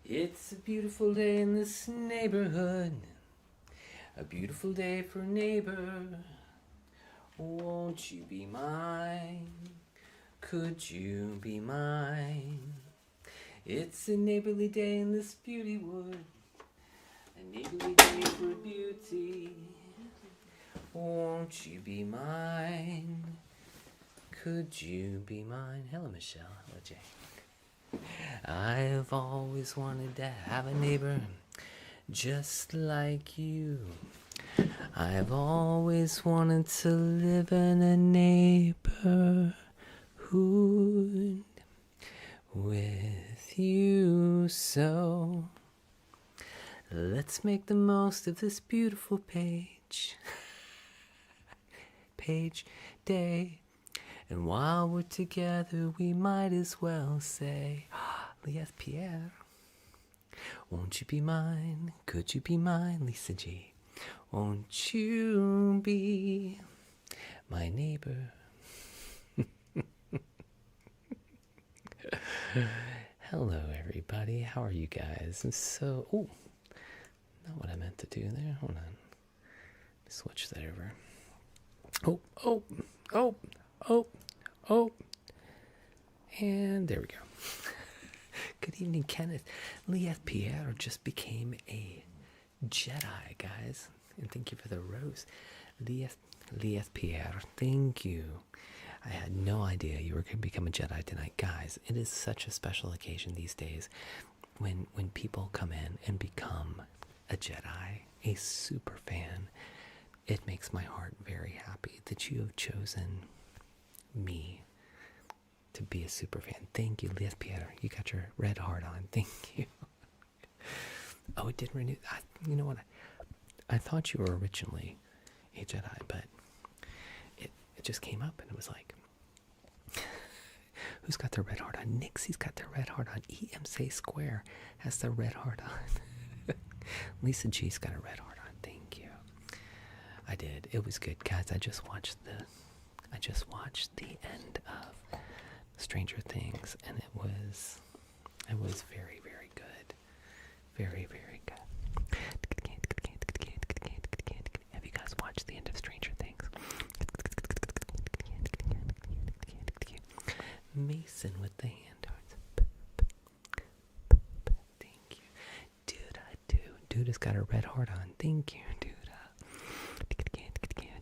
It's a beautiful day in this neighborhood. A beautiful day for a neighbor. Won't you be mine? Could you be mine? It's a neighborly day in this beauty wood. A neighborly day for beauty. Won't you be mine? Could you be mine? Hello, Michelle. Hello, Jay. I've always wanted to have a neighbor just like you. I've always wanted to live in a neighborhood with you. So let's make the most of this beautiful page day. And while we're together, we might as well say, yes, Pierre. Won't you be mine? Could you be mine, Lisa G? Won't you be my neighbor? Hello, everybody. How are you guys? Oh, not what I meant to do there. Hold on. Switch that over. Oh. And there we go. Good evening, Kenneth. Lieth Pierre just became a Jedi, guys. And thank you for the rose. Lieth Pierre, thank you. I had no idea you were going to become a Jedi tonight. Guys, it is such a special occasion these days when people come in and become a Jedi, a super fan. It makes my heart very happy that you have chosen me to be a super fan. Thank you, Lieth Pierre. You got your red heart on. Thank you. Oh, it did renew. You know what? I thought you were originally a Jedi, but it just came up and it was like, who's got their red heart on? Nixie's got their red heart on. EMC Square has their red heart on. Lisa G's got a red heart on. Thank you. I did. It was good, guys. I just watched the end of Stranger Things, and it was very, very good. Very, very good. Have you guys watched the end of Stranger Things? Mason with the hand hearts. Thank you. Dude has got a red heart on. Thank you, Dude.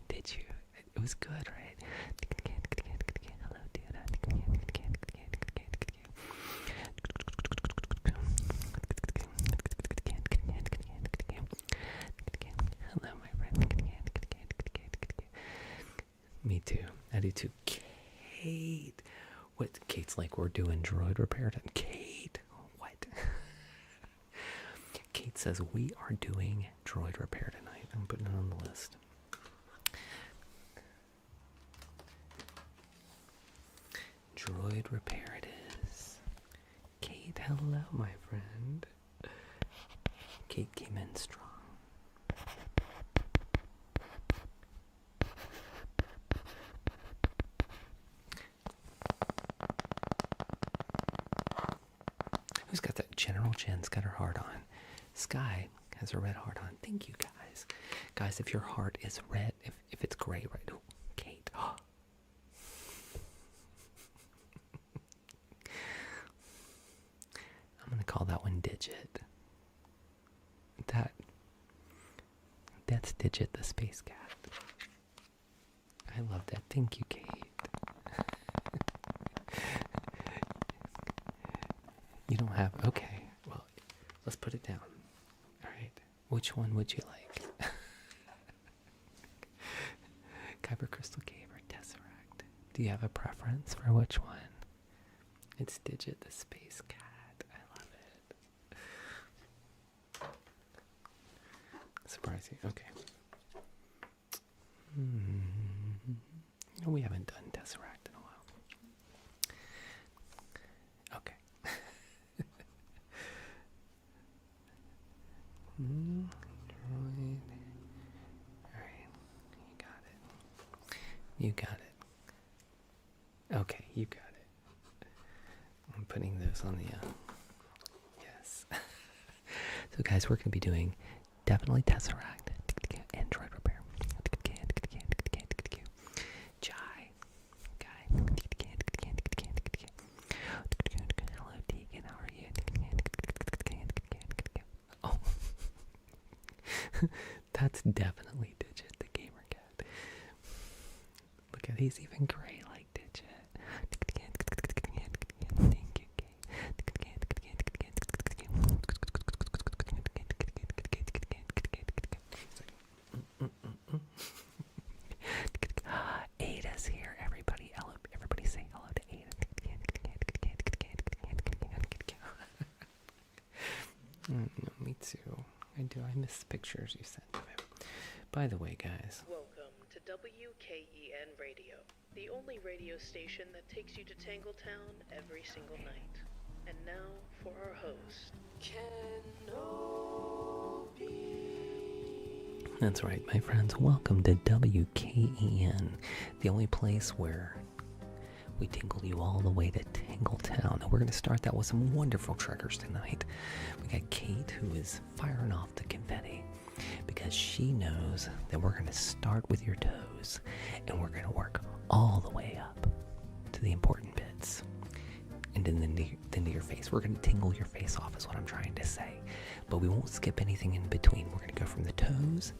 Did you? It was good, right? Hello, Dude. Hello, my friend. Me too. I do too. Kate. What? Kate's like, we're doing droid repair. Kate. What? Kate says we are doing droid repair tonight. I'm putting it on the list. Droid repair it is. Kate, hello, my friend. Kate came in strong. Who's got that? General Jen's got her heart on. Sky has her red heart on. Thank you, guys. Guys, if your heart is red, if it's gray, right? Oh, Kate. Oh. I'm gonna call that one Digit. That's Digit the Space Cat. I love that. Thank you, Kate. You don't have... Okay, well, let's put it down. All right. Which one would you like? Kyber Crystal Cave or Tesseract? Do you have a preference for which one? It's Digit the Space Cat. I love it. Surprising. Okay. We haven't done Tesseract in a while. Okay. Droid. Alright. You got it. Okay, you got it. I'm putting those on the... Yes. So guys, we're going to be doing definitely Tesseract, Android repair, Jai, Guy, hello Deacon, how are you? Oh, that's definitely Digit, the gamer cat. Look at, he's even gray like Digit. Thank you, Ada's here, everybody. Hello, everybody say hello to Ada. Me too. I do. I miss pictures you sent. By the way, guys. Welcome to WKEN Radio, the only radio station that takes you to Tangletown every single night. And now for our host, Kenobi. That's right, my friends. Welcome to WKEN, the only place where we tingle you all the way to Tangletown. And we're going to start that with some wonderful triggers tonight. We got Kate, who is firing off the confetti because she knows that we're going to start with your toes and we're going to work all the way up to the important bits and then into your face. We're going to tingle your face off is what I'm trying to say. But we won't skip anything in between. We're going to go from the toes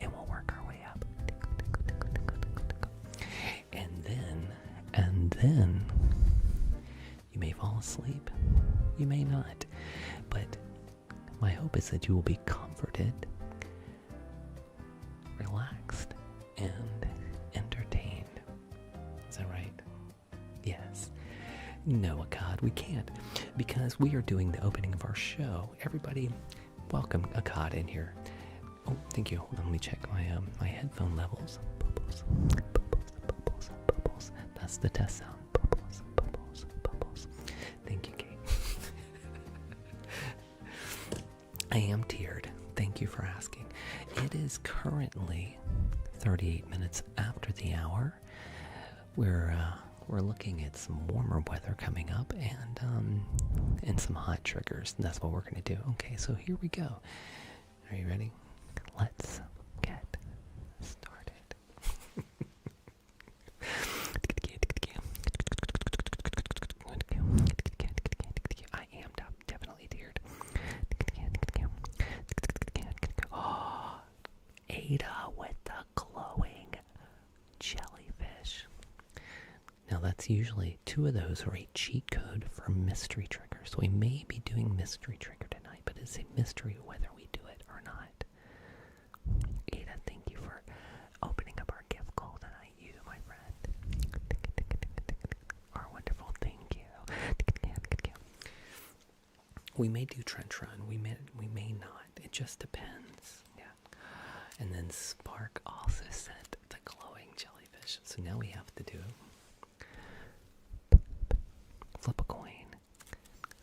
and we'll work our way up. And then you may fall asleep. You may not. But my hope is that you will be comforted, relaxed, and entertained. Is that right? Yes. No, Akkad, we can't, because we are doing the opening of our show. Everybody, welcome Akkad in here. Oh, thank you. Hold on, let me check my headphone levels. Bubbles, bubbles, bubbles, bubbles. That's the test sound. Bubbles, bubbles, bubbles. Thank you, Kate. I am tiered. Thank you for asking. It is currently 38 minutes after the hour. We're looking at some warmer weather coming up and some hot triggers. And that's what we're going to do. Okay, so here we go. Are you ready? Let's get started. I am definitely tiered. Oh, Ada with the glowing jellyfish. Now that's usually 2 of those are a cheat code for mystery trigger. So we may be doing mystery trigger tonight, but it's a mystery whether we do it or not. Ada, thank you for opening up our gift goal tonight. You, my friend. Our wonderful thank you. We may do trench run. We may not. It just depends. Yeah. And then Spark also sent the glowing jellyfish. So now we have to do flip a coin.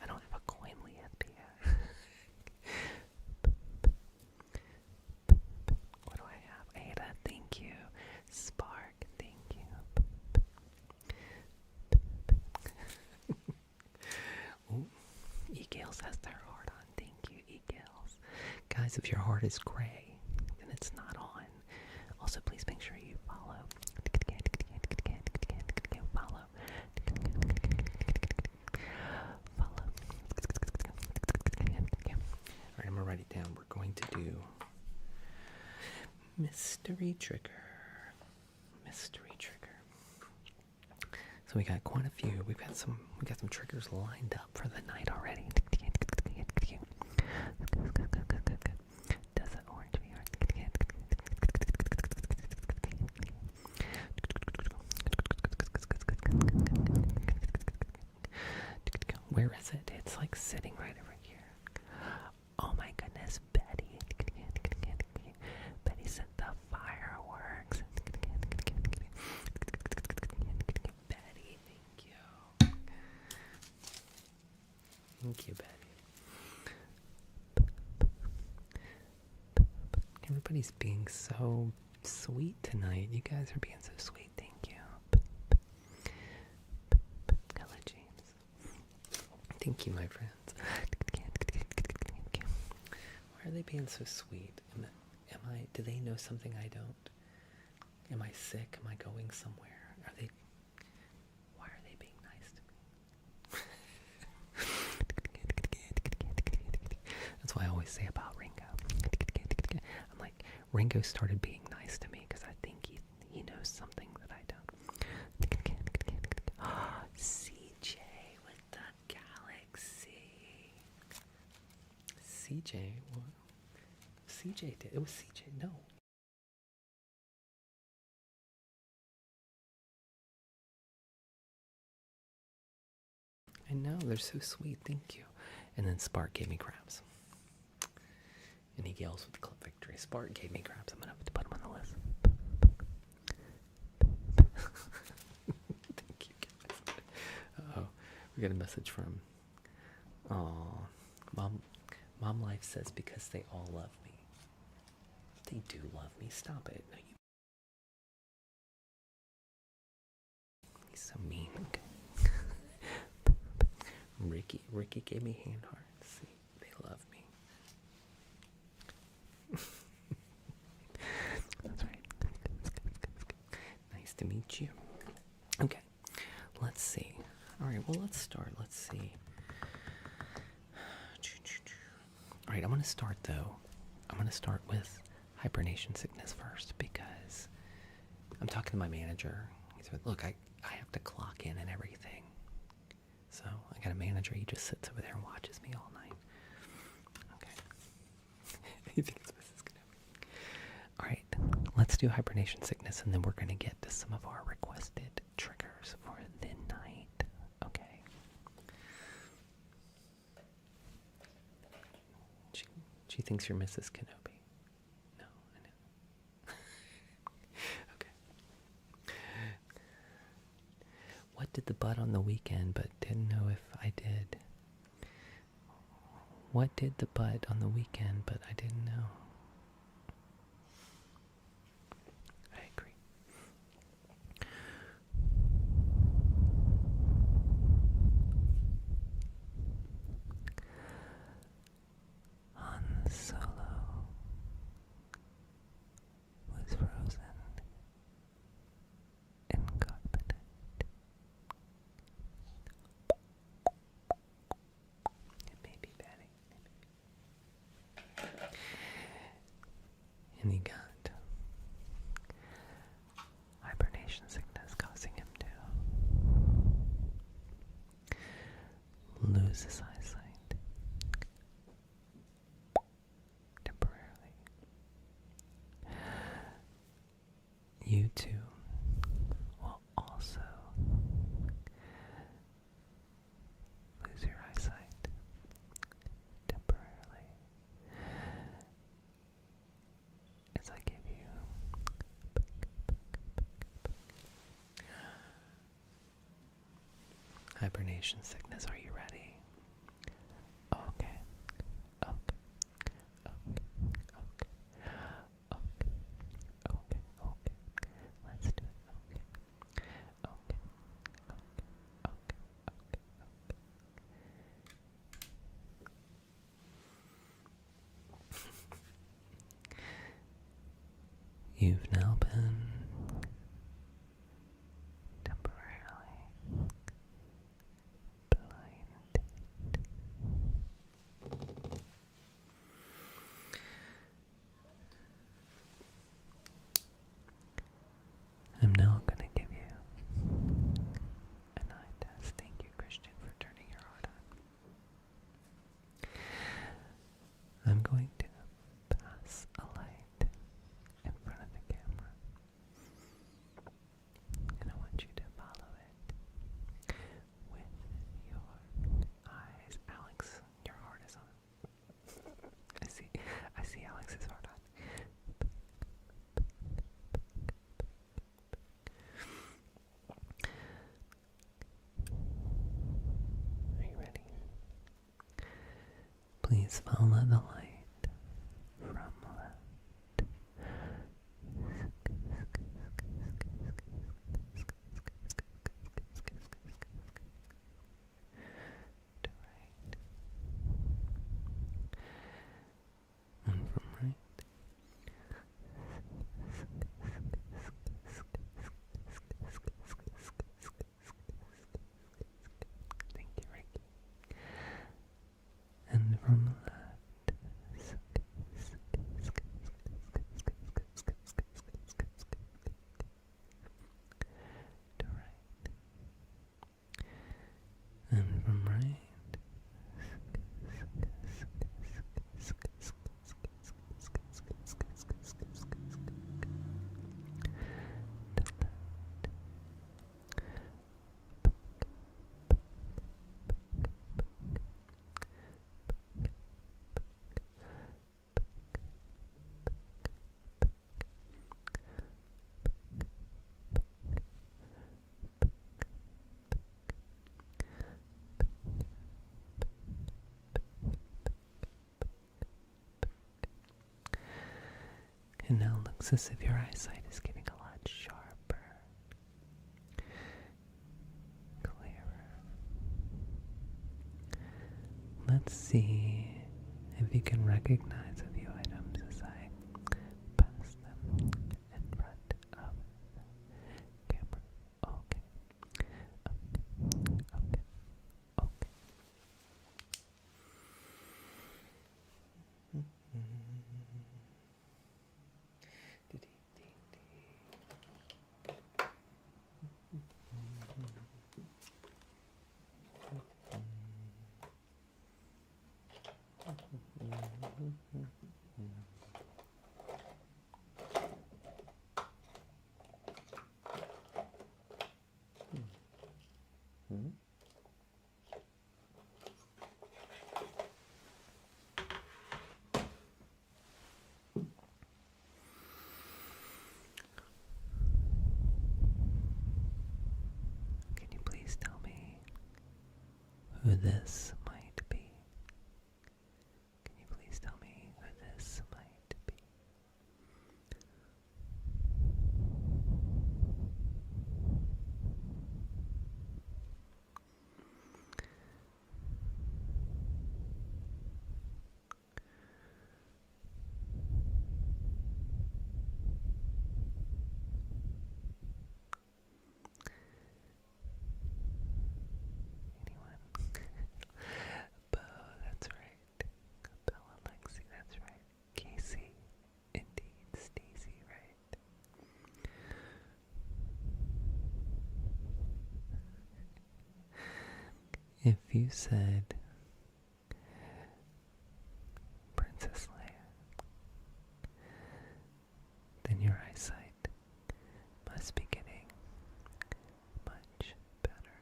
I don't have a coin yet, Pia. What do I have? Ada, thank you. Spark, thank you. Ooh, E-Gales has their heart on. Thank you, E-Gales. Guys, if your heart is gray, then it's not on. Also, please make sure you follow. Follow. Alright, I'm going to write it down. We're going to do mystery trigger. Mystery trigger. So we got quite a few. We got some triggers lined up for the night already. Does it orange me? Where is it? It's like sitting right over here. Oh my goodness, Betty. Betty sent the fireworks. Betty, thank you. Thank you, Betty. Everybody's being so sweet tonight. You guys are being so sweet. Thank you. Hello, James. Thank you, my friends. they being so sweet? Do they know something I don't? Am I sick? Am I going somewhere? Why are they being nice to me? That's what I always say about Ringo. I'm like, Ringo started being nice to me because I think he knows something that I don't. CJ with the galaxy. CJ? What? CJ did. It was CJ. No. I know, they're so sweet, thank you. And then Spark gave me crabs. And he yells with the club victory. Spark gave me crabs. I'm going to have to put them on the list. Thank you, guys. Uh-oh. We got a message from... Aw. Mom Life says, because they all love me. They do love me. Stop it. No, he's so mean. Okay. Ricky gave me hand hearts. See, they love me. That's right. Nice to meet you. Okay, let's see. All right, well, let's start. Let's see. All right, I'm going to start, though. I'm going to start with hibernation sickness first because I'm talking to my manager. He's like, look, I have to clock in and everything. So I got a manager. He just sits over there and watches me all night. Okay. He thinks this is going to be... All right, let's do hibernation sickness, and then we're going to get to some of our requested triggers for the night. Okay. She thinks you're Mrs. Kenobi. No, I know. Okay. What did the butt on the weekend, but didn't know if I did? What did the butt on the weekend, but I didn't know? I agree. Han Solo was frozen in carbonite. It may be Betty. And he got hibernation sickness, causing him to lose his eyesight temporarily. You too will also lose your eyesight temporarily as I give you hibernation sickness. Are you ready? Okay. Okay. Okay. Okay. Okay. Okay. Let's do it. Okay. Okay. Okay. Okay. You've now been temporarily blinded. I'm now going to give you an eye test. Thank you, Christian, for turning your heart on. I'm going to pass a light in front of the camera, and I want you to follow it with your eyes. Alex, your heart is on. I see Alex's heart on. Are you ready? Please follow the light from left to right. looks as if your eyesight is getting a lot sharper, clearer. Let's see if you can recognize a few items as I pass them in front of the camera. Okay. Okay. Can you please tell me who this might be? Can you please tell me who this might be? Anyone? Bo, that's right. Bella, Lexi, that's right. Casey, indeed. Stacy, right? If you said Princess Leia, then your eyesight must be getting much better.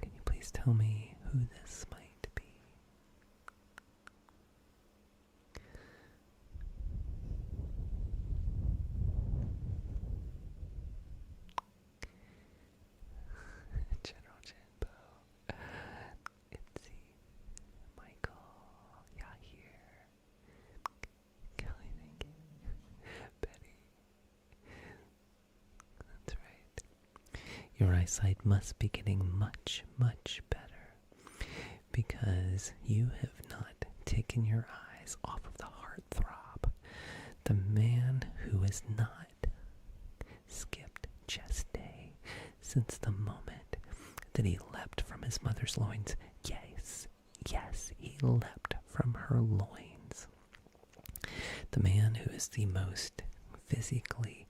Can you please tell me who this might be? General Jinbo, Itzy, Michael, Yahir, Kelly, thank you, Betty. That's right. Your eyesight must be getting much, much better because you have not taken your eyes off of the heartthrob, the man who has not skipped chest day since the moment that he leapt from his mother's loins. Yes, he leapt from her loins. The man who is the most physically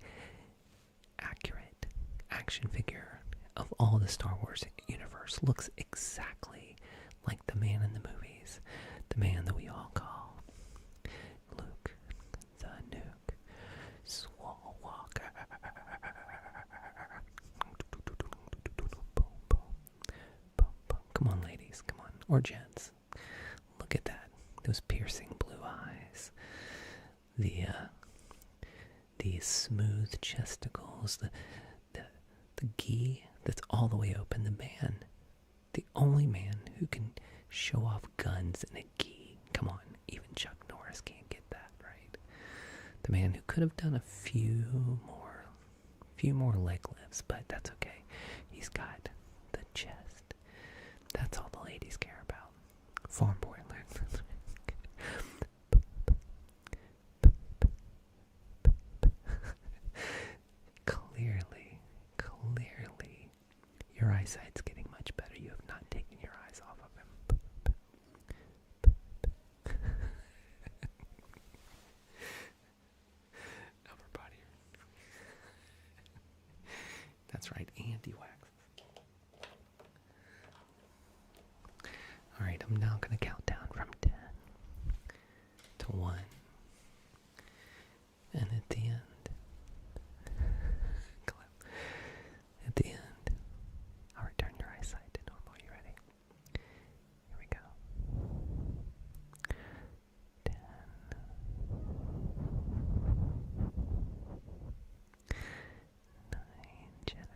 accurate action figure of all the Star Wars universe, looks exactly like the man in the movies, the man that we all call Luke the Nuke Skywalker. Come on, ladies, come on, or gents. Look at that, those piercing blue eyes, the smooth chesticles, the gi that's all the way open. The only man who can show off guns in a gi. Come on, even Chuck Norris can't get that right. The man who could have done a few more leg lifts, but that's okay. He's got the chest. That's all the ladies care about. Farm boy alert. Clearly, your eyesight's getting much better. You have not taken your eyes off of him. Upper body. That's right, Andy waxes. Alright, I'm now going to count down from 10 to 1. And at the end, I'll return your eyesight to normal. You ready? Here we go. 10. 9 Jedi.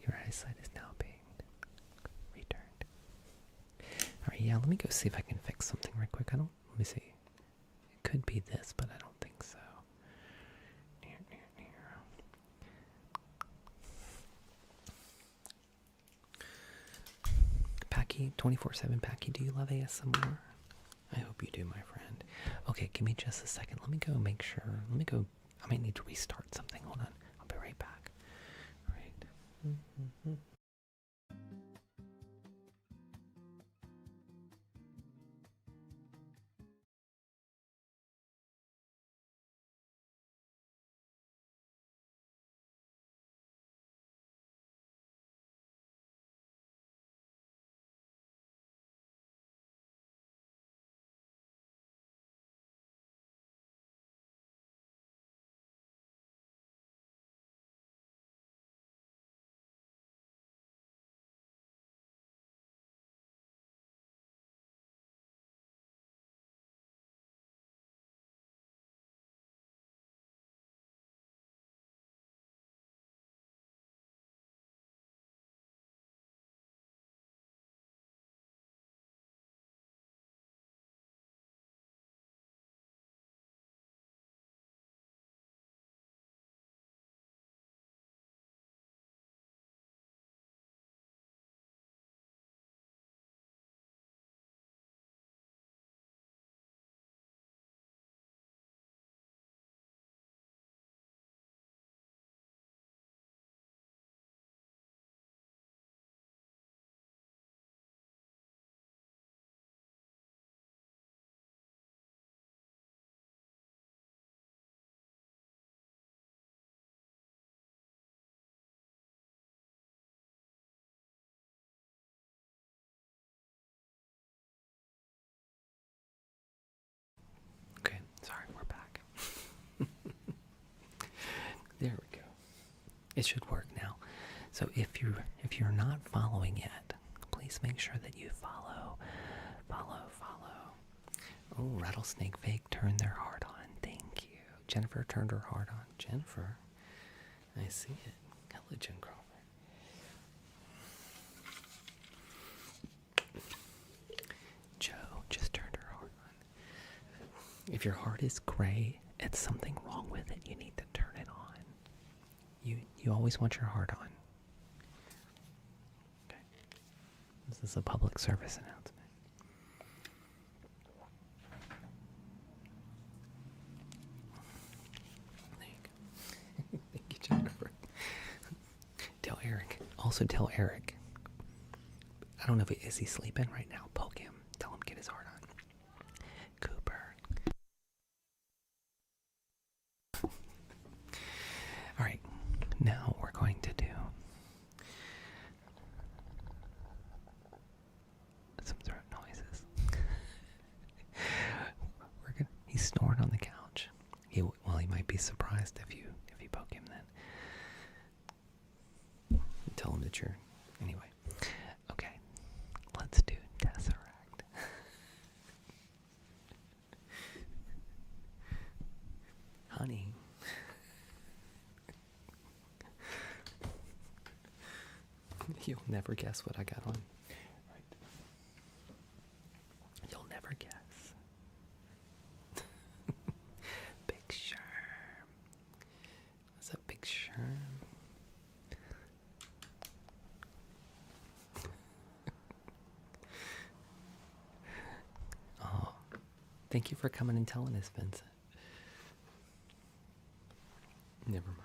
Your eyesight is now being returned. Alright, yeah, let me go see if I can fix something right quick. Let me see. It could be this, but I don't think so. Packy, 24/7 Packy, do you love ASMR? I hope you do, my friend. Okay, give me just a second. Let me go make sure. Let me go. I might need to restart something. Hold on. I'll be right back. All right. Okay, sorry, we're back. There we go. It should work now. So if you're not following yet, please make sure that you follow. Oh, Rattlesnake Fake turned their heart on. Thank you. Jennifer turned her heart on. Jennifer, I see it. Hello, Jen Crawford. Joe just turned her heart on. If your heart is gray, it's something wrong with it. You need to turn it on. You always want your heart on. Okay. This is a public service announcement. Thank you, Jennifer. Tell Eric. Also tell Eric. I don't know if is he sleeping right now. Poke him. Tell him get his heart on. Cooper. All right. Now we're going to do some throat noises. He's snoring on the couch. He might be surprised if you poke him then. Tell him that you're... Anyway. Okay. Let's do Tesseract. Honey. You'll never guess what I got on. Right. You'll never guess. Big Sherm. What's up, Big Sherm? Oh, thank you for coming and telling us, Vincent. Never mind.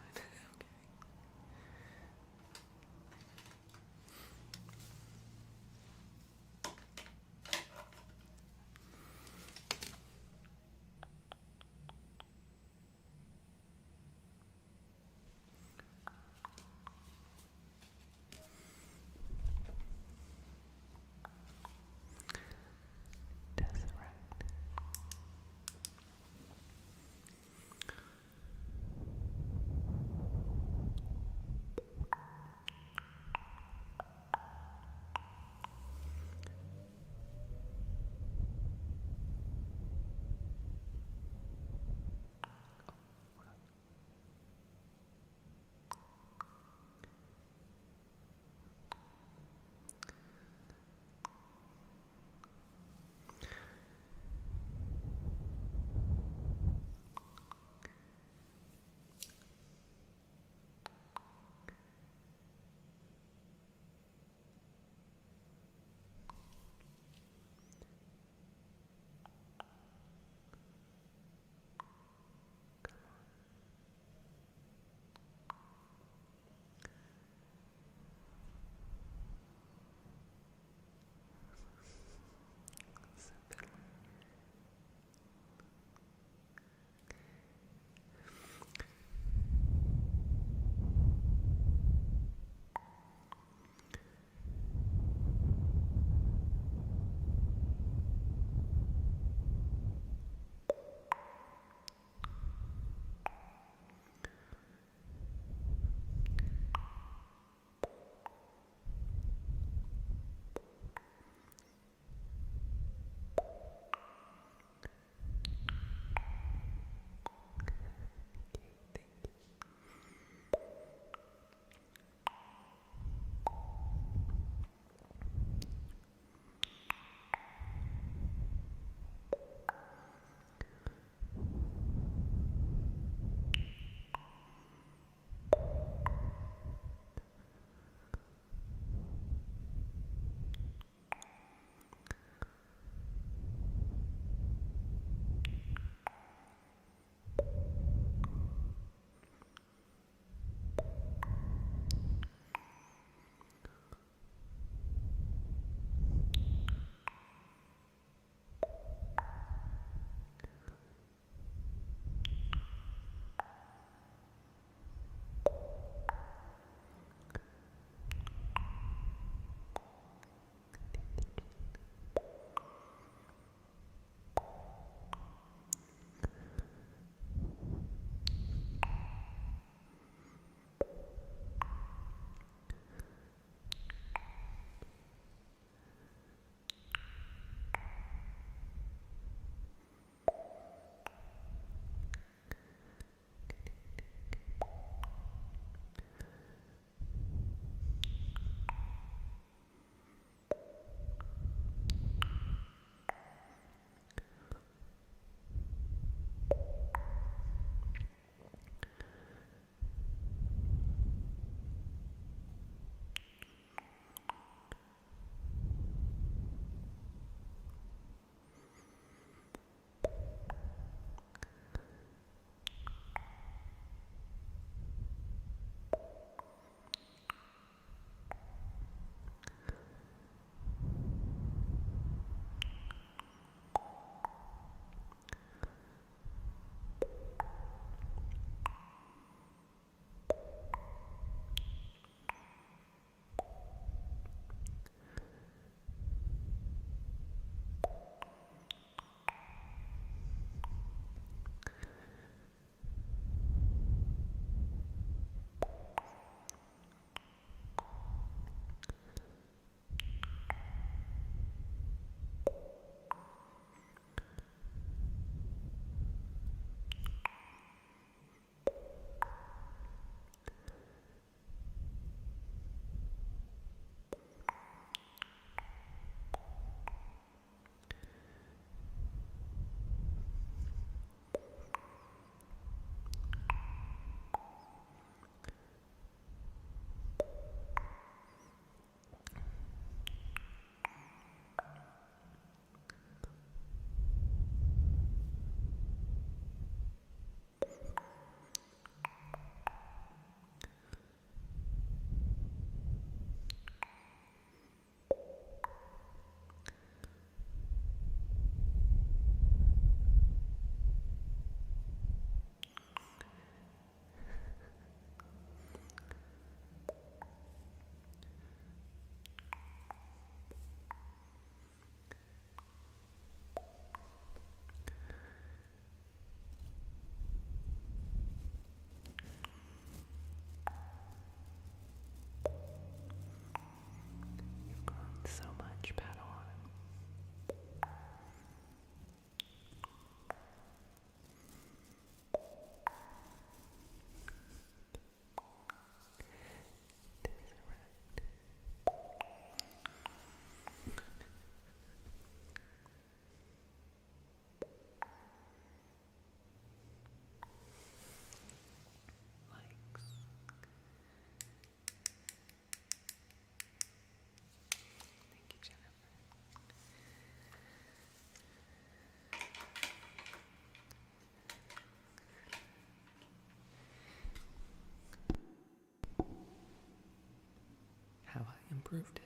improved it.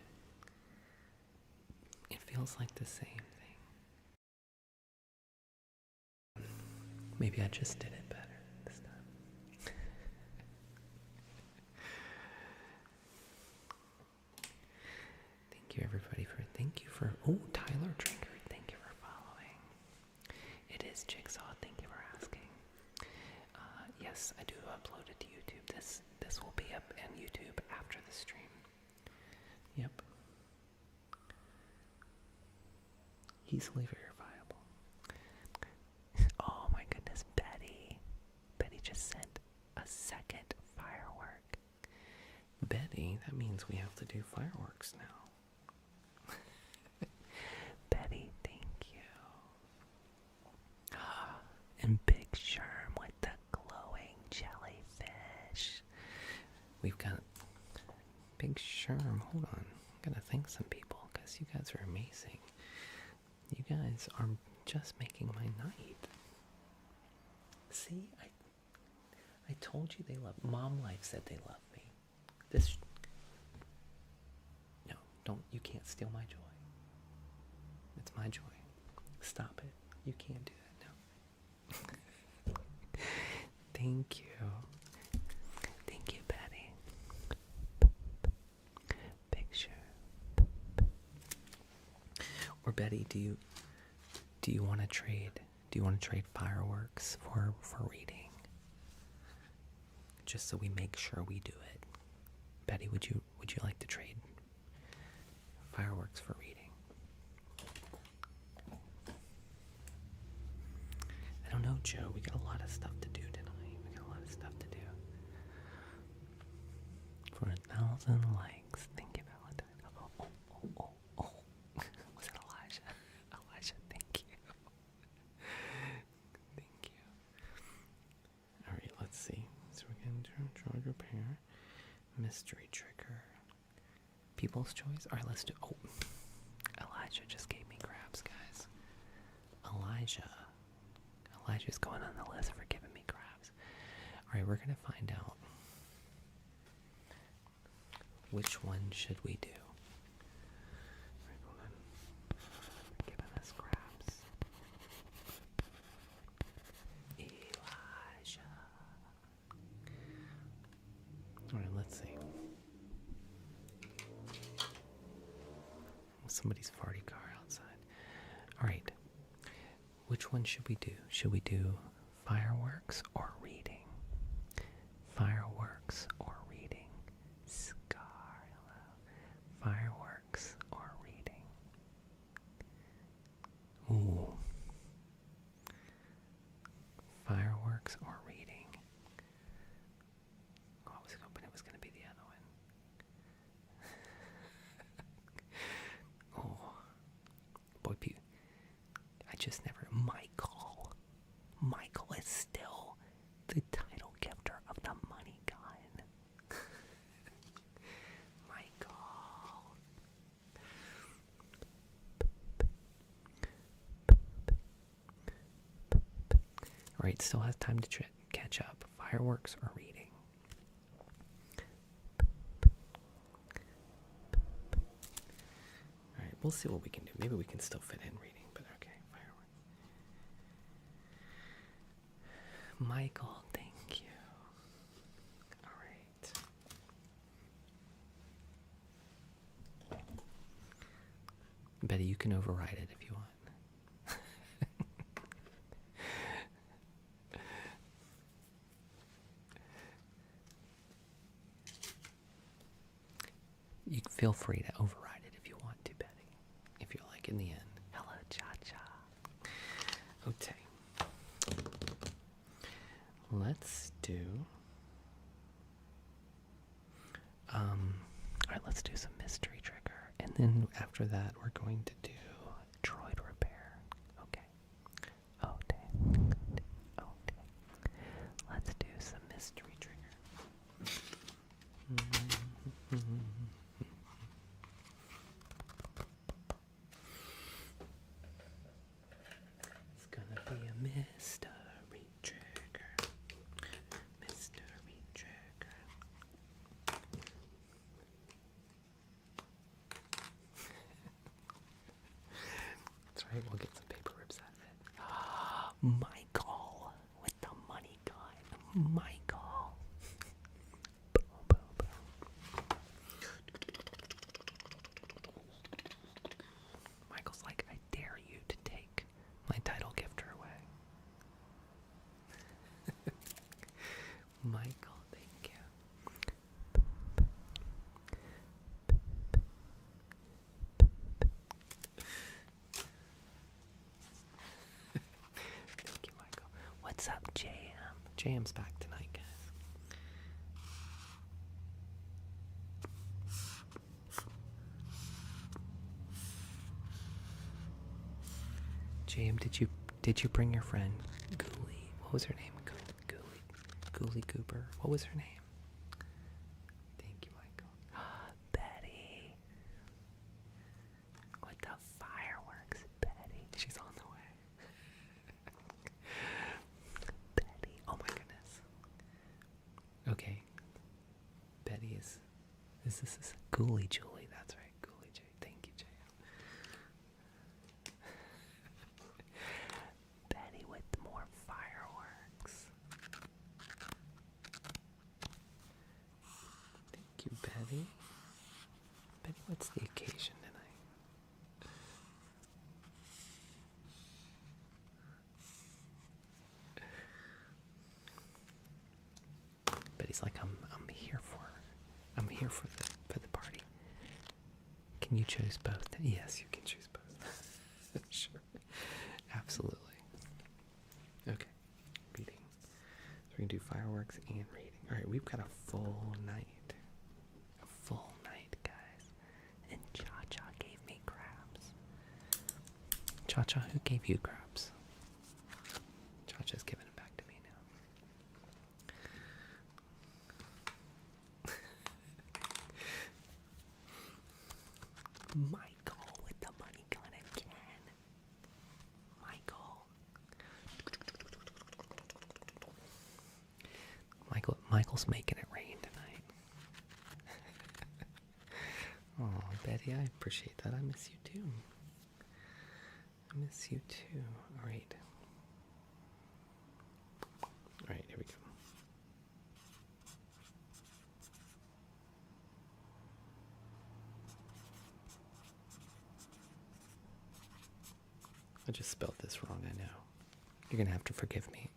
It feels like the same thing. Maybe I just did it better this time. Thank you everybody for oh, Tyler Drinker, thank you for following. It is Jigsaw, thank you for asking. Yes, I do upload it to YouTube. This will be up on YouTube after the stream. Yep. Easily verifiable. Oh my goodness, Betty. Betty just sent a second firework. Betty, that means we have to do fireworks now. Betty, thank you. And Big Sherm with the glowing jellyfish. We've got Big Sherm. Hold on. I'm gonna thank some people because you guys are amazing. You guys are just making my night. See, I told you they love. Mom Life said they love me. No, don't. You can't steal my joy. It's my joy. Stop it. You can't do that. No. Thank you. Thank you, Betty. Picture. Or Betty, do you want to trade? Do you want to trade fireworks for reading? Just so we make sure we do it. Betty, would you like to trade fireworks for reading? I don't know, Joe. We got a lot of stuff to do tonight. We got a lot of stuff to do. For 1,000 likes. Thank you, Valentine. Oh. Was it Elijah? Elijah, thank you. Thank you. Alright, let's see. So we're going to draw repair. Mystery trigger. People's choice. Alright, let's do. Oh, Elijah just gave me crabs, guys. Elijah's going on the list for giving me crabs. Alright, we're gonna find out which one should we do. Alright, hold on. Giving us crabs. Elijah. Alright, let's see. Somebody's farty car outside. Alright. Which one should we do? Should we do fireworks or reading? Fireworks or reading? Scar, hello. Fireworks or reading? Ooh. Fireworks or reading? Oh, I was hoping it was going to be the other one. Oh. Boy, I just never. Michael is still the title gifter of the money gun. Michael. Alright, still has time to catch up. Fireworks or reading? Alright, we'll see what we can do. Maybe we can still fit in reading, but okay, fireworks. Michael, thank you. Alright. Betty, you can override it if you want. You feel free to override it if you want to, Betty. If you like in the end. Hello, Cha-Cha. Okay. Let's do... Alright, let's do some mystery trigger. And then after that, we're going to do droid repair. Okay. Okay. Let's do some mystery trigger. It's gonna be a mystery trigger. Mystery trigger. right. We'll get some paper rips out of it. Michael with the money gun. Michael. Boom, boom, boom. Michael's like, I dare you to take my title gifter away. Michael, thank you. Thank you, Michael. What's up, JM? JM's back tonight, guys. JM, did you bring your friend Ghoulie? What was her name? Ghoulie Cooper. What was her name? Thank you, Michael. Betty. What the fireworks, Betty? She's on the way. Betty. Oh my goodness. Okay. Betty is this Ghoulie Julie? That's right, Ghoulie J. Thank you, J. Betty with more fireworks. Thank you, Betty. Betty, what's the occasion tonight? Betty's like, I'm here for the party. Can you choose both? Yes, you can choose both. Sure. Absolutely. Okay. Reading. So we can do fireworks and reading. Alright, we've got a full night. A full night, guys. And Cha-Cha gave me crabs. Cha-Cha, who gave you crabs? Cha-Cha's giving it back to me now. Michael with the money gun again. Michael's making it rain tonight. Oh, Betty, I appreciate that. I miss you too. I miss you too. All right. All right, here we go. I just spelled this wrong, I know. You're gonna have to forgive me.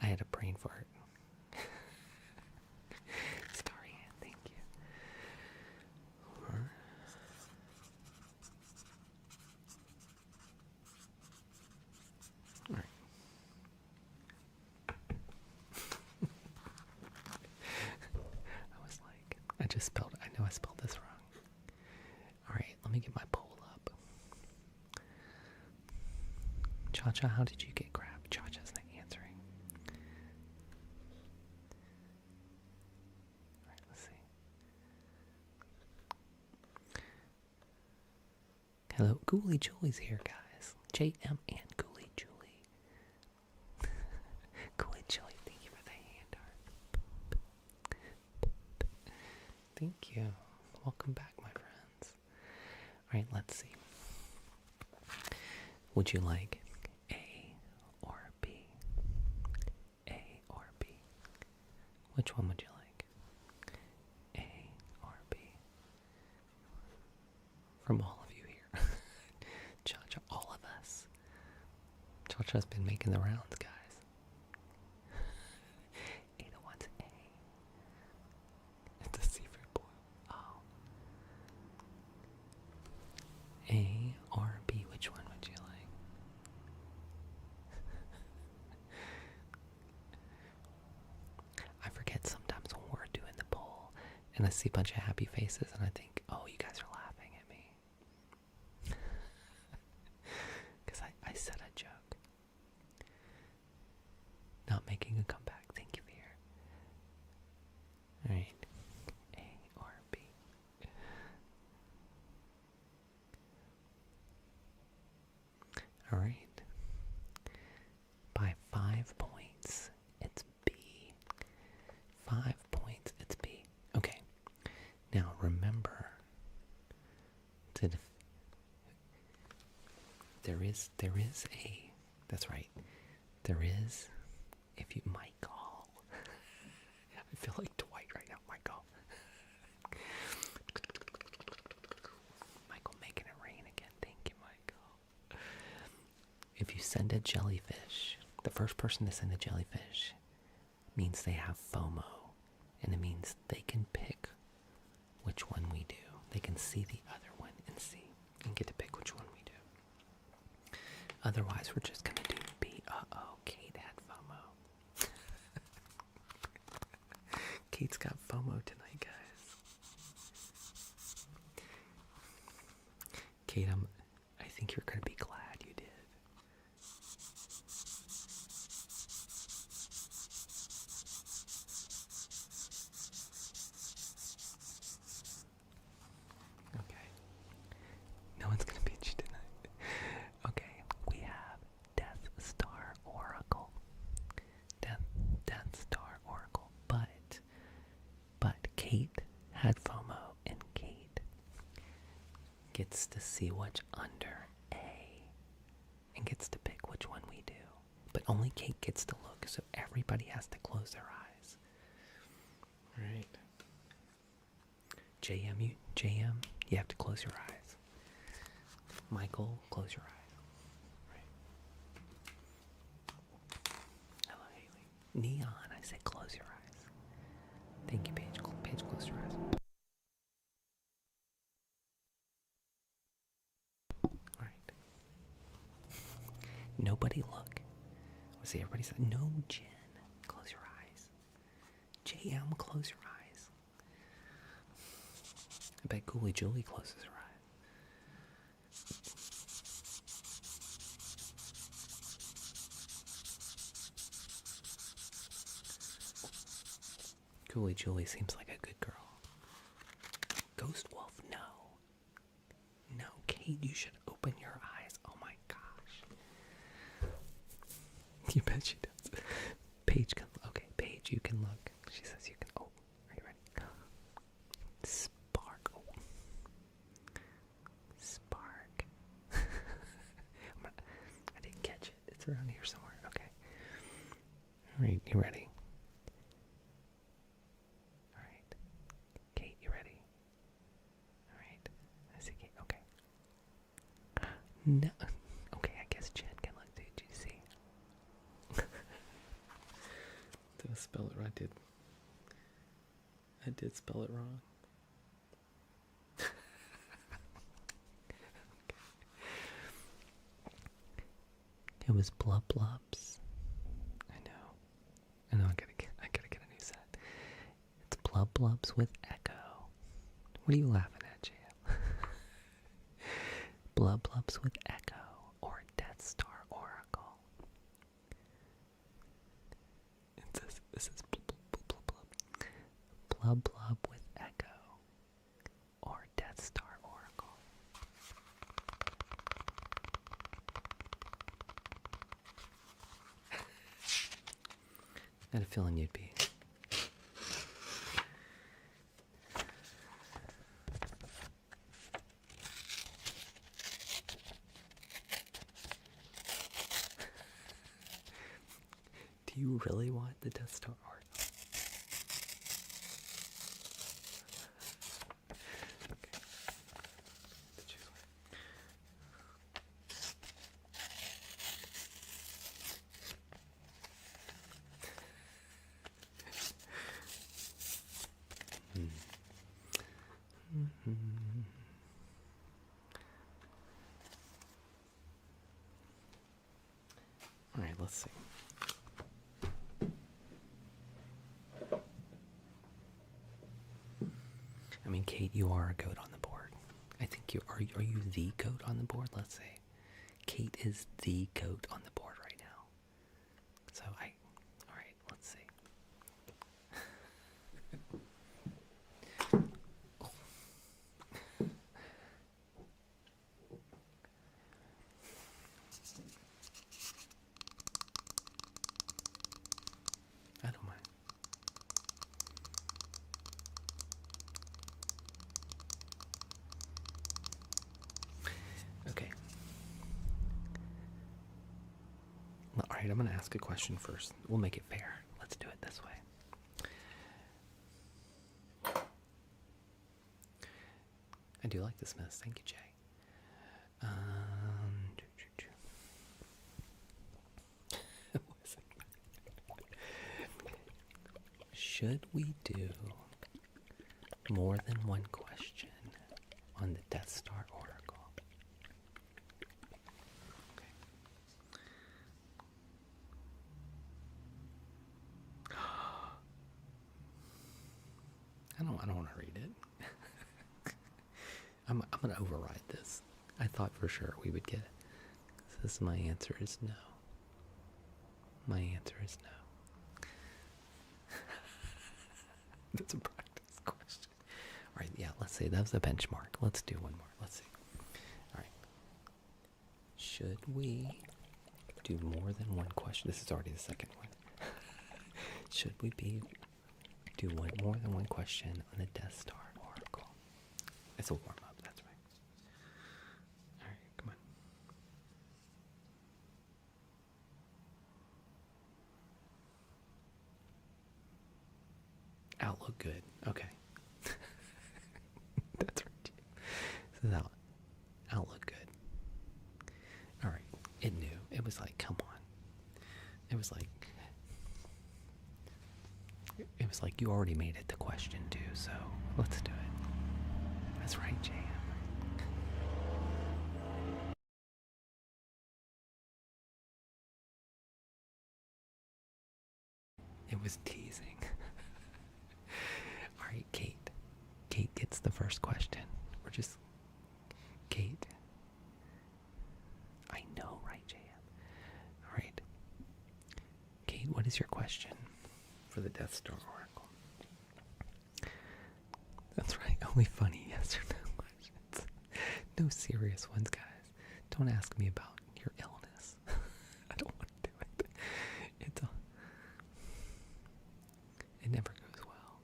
I had a brain fart. Sorry, Ann, thank you. Alright. I was like, I know I spelled this wrong. Alright, let me get my poll up. Cha-Cha, how did you get grabbed? Cha-Cha's not answering. Alright, let's see. Hello, Ghoulie Julie's here, guys. JM and Ghoulie Julie. Ghoulie Julie, thank you for the hand art. Thank you. Welcome back, my friends. Alright, let's see. Would you like A or B? A or B? Which one would you like? A or B? From all of you here. Cha-Cha, all of us. Cha-Cha's been making the rounds, guys. Ada wants A. It's a seafood boil. Oh. A or B, which one would you like? I forget sometimes when we're doing the poll and I see a bunch of happy faces and I think, oh, you guys are laughing at me. Because I said a joke. Not making a comeback. Thank you, Fear. Alright. A or B. Alright. By 5 points, it's B. 5 points, it's B. Okay. Now remember to There is a, that's right. There is, if you, Michael. I feel like Dwight right now, Michael. Michael making it rain again. Thank you, Michael. If you send a jellyfish, the first person to send a jellyfish means they have FOMO. And it means they can pick which one we do. They can see the other one and get to pick which one we do. Otherwise, we're just gonna do B. Uh-oh, Kate had FOMO. Kate's got FOMO tonight, guys. Kate, I think you're gonna be glad you did. Okay. No one's gonna beat you tonight. Okay, we have Death Star Oracle. Death Star Oracle. But Kate had FOMO, and Kate gets to see what's under A and gets to pick which one we do. But only Kate gets to look, so everybody has to close their eyes. Right. JM, you have to close your eyes. Michael, close your eyes. Right. Hello, Haley. Neon, I said close your eyes. Thank you, Paige. Paige, close your eyes. Alright. Nobody look. Let's see, everybody said, no, Jen. Close your eyes. JM, close your eyes. I bet Ghoulie Julie closes her eyes. Ghoulie Julie seems like a good girl. Ghost Wolf, no. No, Kate, you should open your eyes. Oh my gosh. You bet she does. Paige can, okay, Paige, you can look. She says you can, oh, are you ready? Spark. Oh. Spark. I didn't catch it. It's around here somewhere. Okay. Alright, you ready? Alright. Kate, you ready? Alright. I see Kate. Okay. No. Okay, I guess Jen can look. Did you see? Did I spell it right? I did spell it wrong. It was Blub Blubs. I know. I gotta get a new set. It's Blub Blubs with Echo. What are you laughing at, Jam? Blub Blubs with Echo or Death Star Oracle. This is Blub Blub Blub. Blub Blub with Echo or Death Star Oracle. I had a feeling you'd be. Do you really want the Death Star Oracle? Okay. To choose one. All right, let's see. I mean, Kate, you are a goat on the board. I think you are. Are you the goat on the board? Let's say Kate is the goat on the board right now. So all right, let's see. I don't mind. Okay. Alright, I'm going to ask a question first. We'll make it fair. Let's do it this way. I do like the Smiths. Thank you, Jay. Should we do more than one question on the Death Star Oracle? Okay. I don't want to read it. I'm going to override this. I thought for sure we would get it. This my answer is no. My answer is no. That's a practice question. All right, yeah, let's say that was a benchmark. Let's do one more. Let's see. All right. Should we do more than one question? This is already the second one. Should we do more than one question on the Death Star Oracle? It's a warm-up, that's right. All right, come on. Outlook good. Okay. That's right. This is outlook good. All right. It knew. It was like, come on. It was like you already made it to question 2, so let's do it. That's right, Jan. It was teasing. All right, Kate. Kate gets the first question. We're just... Kate. I know, right, Jan? All right. Kate, what is your question for the Death Star Oracle? That's right, only funny yes or no questions. No serious ones, guys. Don't ask me about your illness. I don't want to do it. It never goes well.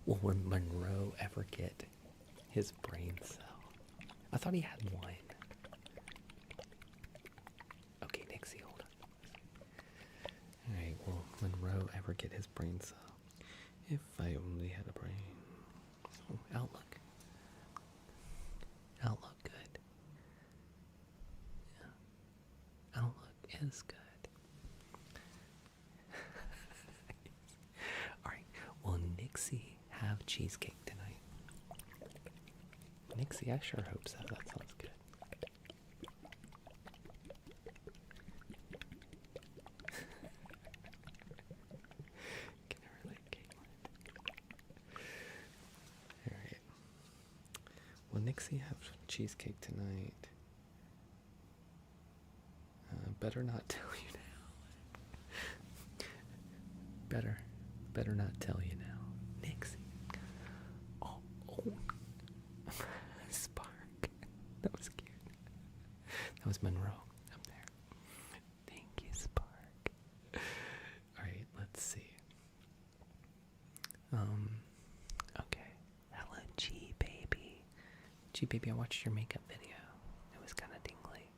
Will Monroe ever get his brain cell? I thought he had one. Okay, Nixie, hold on. Alright, will Monroe ever get his brain cell? If I only had a brain. Oh, Outlook. Outlook good. Yeah. Outlook is good. Alright, will Nixie have cheesecake tonight? Nixie, I sure hope so. That sounds good. Can I relate, Caitlin? Alright. Will Nixie have cheesecake tonight? Better not tell you now. Better not tell you now. Nixie. Oh. Spark. That was cute. That was Monroe up there. Thank you, Spark. Alright, let's see. Okay. Hello, G-Baby. G-Baby, I watched your makeup video. It was kind of tingly.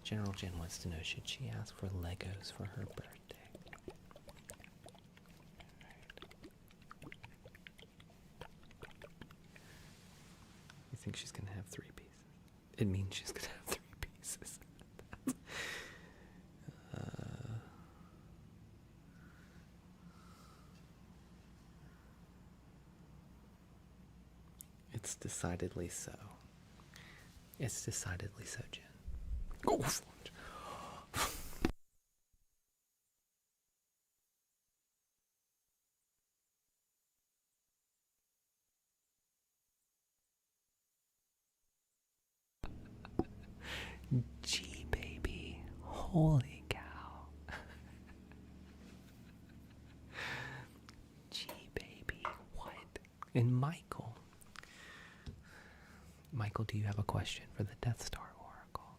General Jen wants to know, should she ask for Legos for her birthday? You think she's going to have 3 pieces? It means she's going to have 3 pieces. It's decidedly so. It's decidedly so, Jen. Oh, Gee, baby. Holy cow. Gee, baby. What? And Michael. Michael, do you have a question for the Death Star Oracle?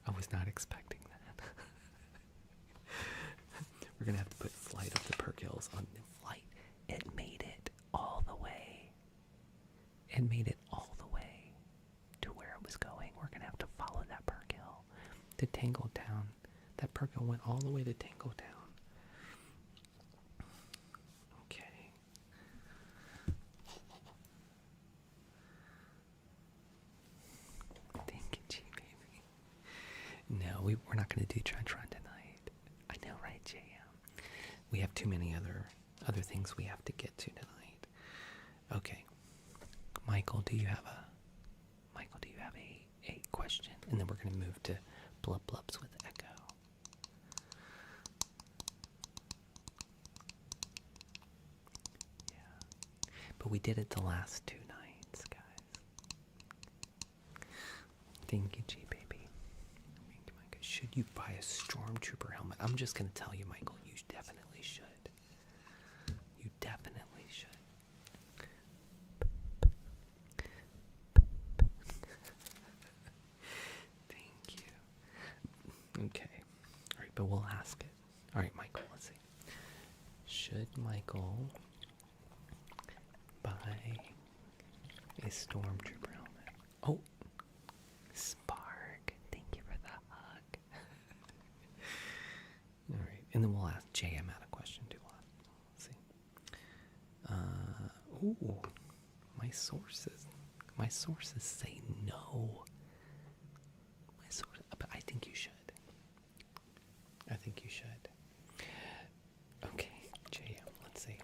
I was not expecting that. We're going to have to put Flight of the Perkills on the flight. It made it all the way. It made it all the way to where it was going. We're going to have to follow that Perkill to Tangletown. That Perko went all the way to Tangletown. Okay. Thank you, G baby. No, we're not going to do Trench Run tonight. I know, right, JM? We have too many other things we have to get to tonight. Okay. Michael, do you have a question? And then we're going to move to Blub Blubs with Echo. Yeah. But we did it the last 2 nights, guys. Thank you, G baby. Should you buy a Stormtrooper helmet? I'm just going to tell you, Michael, you definitely should. You definitely should. Thank you. Okay. All right, but we'll ask it. All right, Michael, let's see. Should Michael buy a Stormtrooper helmet? Oh, Spark. Thank you for the hug. All right, and then we'll ask JM out a question too. Let's see. Ooh, my sources say no. But I think you should. Okay, JM, let's see.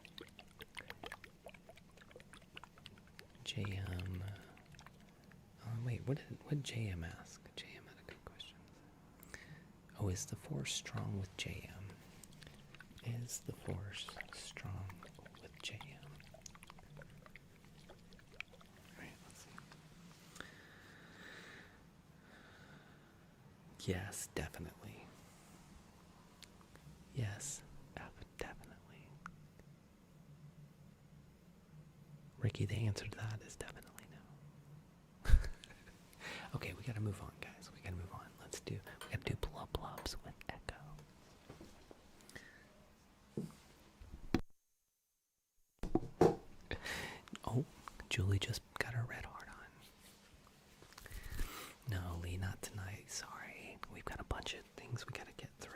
JM. Wait, what did JM ask? JM had a good question. Oh, is the Force strong with JM? Is the Force strong with JM? Alright, let's see. Yes, definitely. Yes, definitely. Ricky, the answer to that is definitely no. Okay, we gotta move on, guys. We gotta move on. We gotta do Blub Blubs with Echo. Oh, Julie just got her red heart on. No, Lee, not tonight. Sorry. We've got a bunch of things we gotta get through.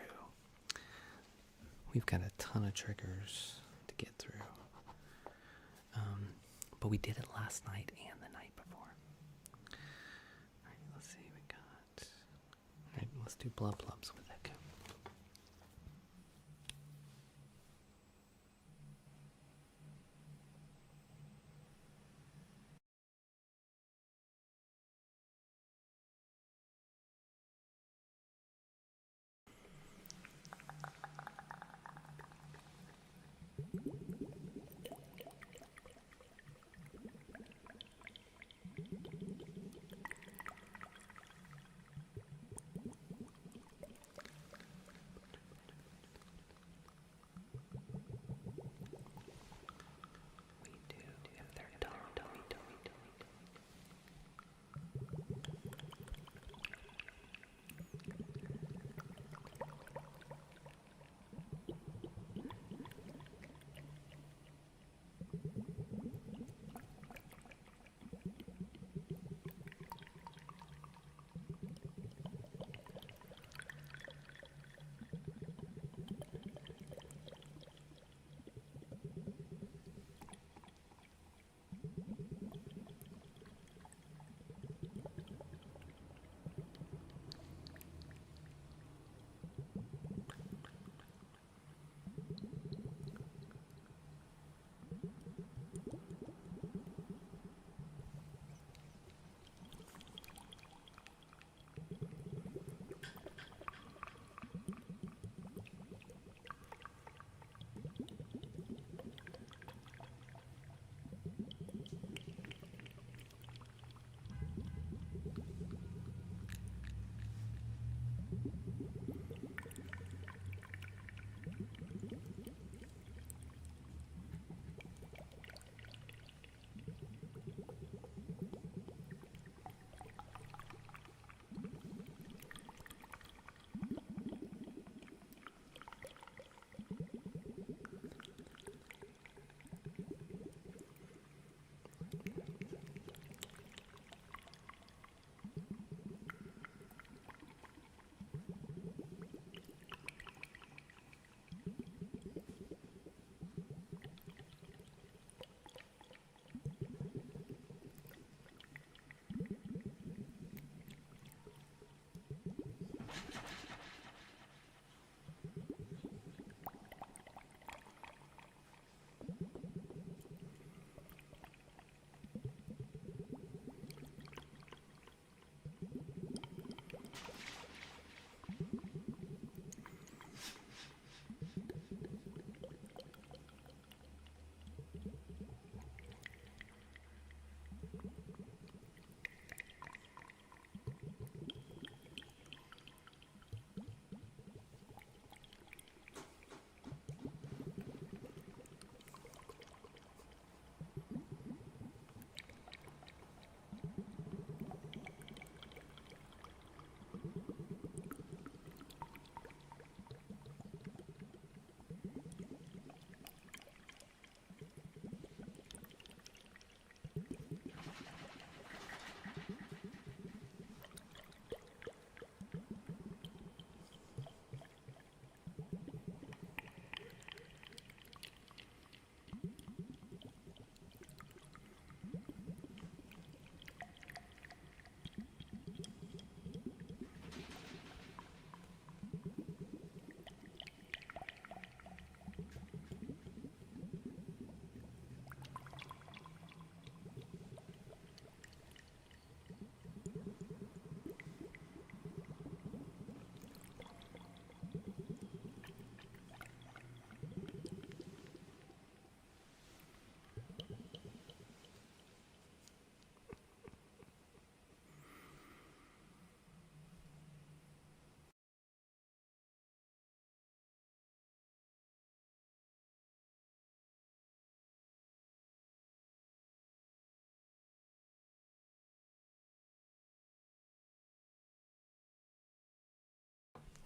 We've got a ton of triggers to get through. But we did it last night and the night before. Alright, let's see. Alright, let's do Blub Blubs with Echo.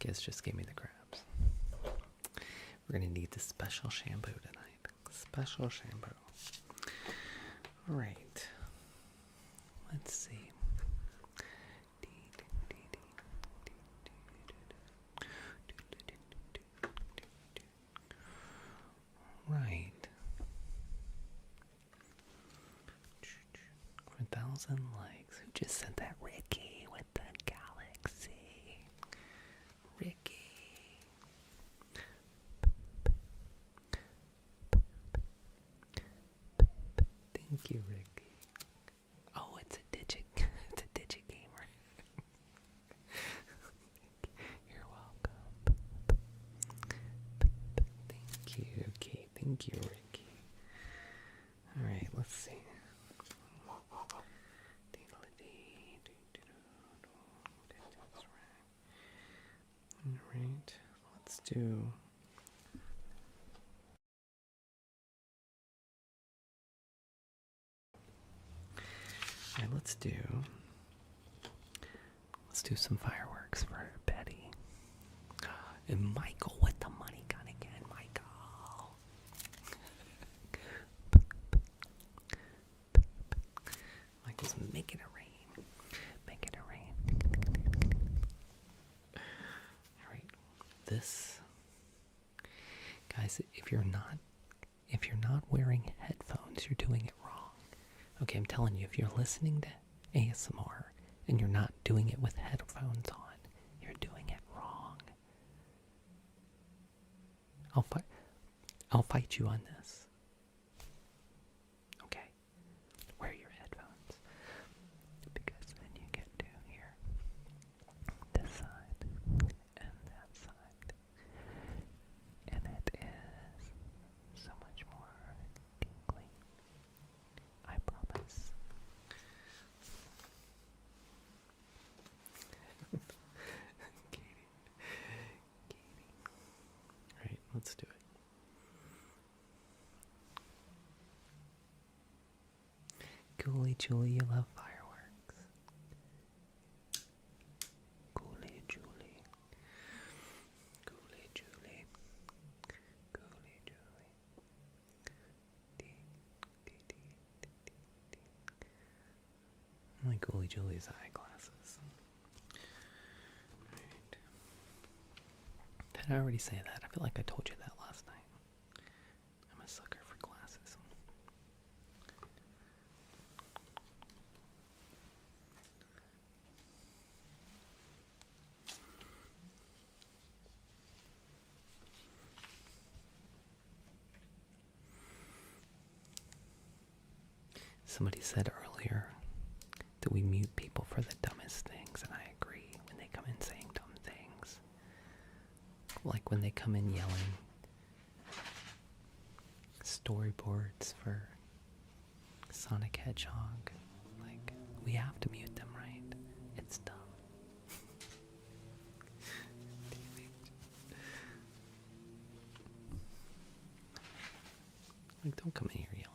Giz just gave me the crabs. We're gonna need the special shampoo tonight. Special shampoo. Alright. Let's see. Right. 4,000 likes. Who just sent that? Ricky with the galaxy. Ricky. Thank you, Ricky. Oh, it's a digit. It's a digit gamer. You're welcome. Thank you, Kate. Thank you, Ricky. All right, let's see. Alright, let's do. Alright, let's do some fireworks for Betty. And Michael with the money gun again, Michael. Michael's making it rain. Making it rain. Alright. This, guys, if you're not wearing headphones, you're doing it wrong. Okay, I'm telling you, if you're listening to ASMR and you're not doing it with headphones on, you're doing it wrong. I'll fight you on this. Okay, wear your headphones, because then you get to hear this side and that side, and it is so much more tingly. I promise. Katie. Alright, let's do it. Ghoulie Julie, you love fireworks. Ghoulie Julie. Ghoulie Julie. Ghoulie Julie. Dee, dee, dee, dee, dee, dee. I like Ghoulie Julie's eyeglasses. Right. Did I already say that? I feel like I told you that last night. I'm a sucker for glasses. Somebody said earlier that we mute people for the dumbest things, and I agree. When they come in saying dumb things, like when they come in yelling storyboards for Sonic Hedgehog, like, we have to mute them, right? It's dumb. Like, don't come in here yelling.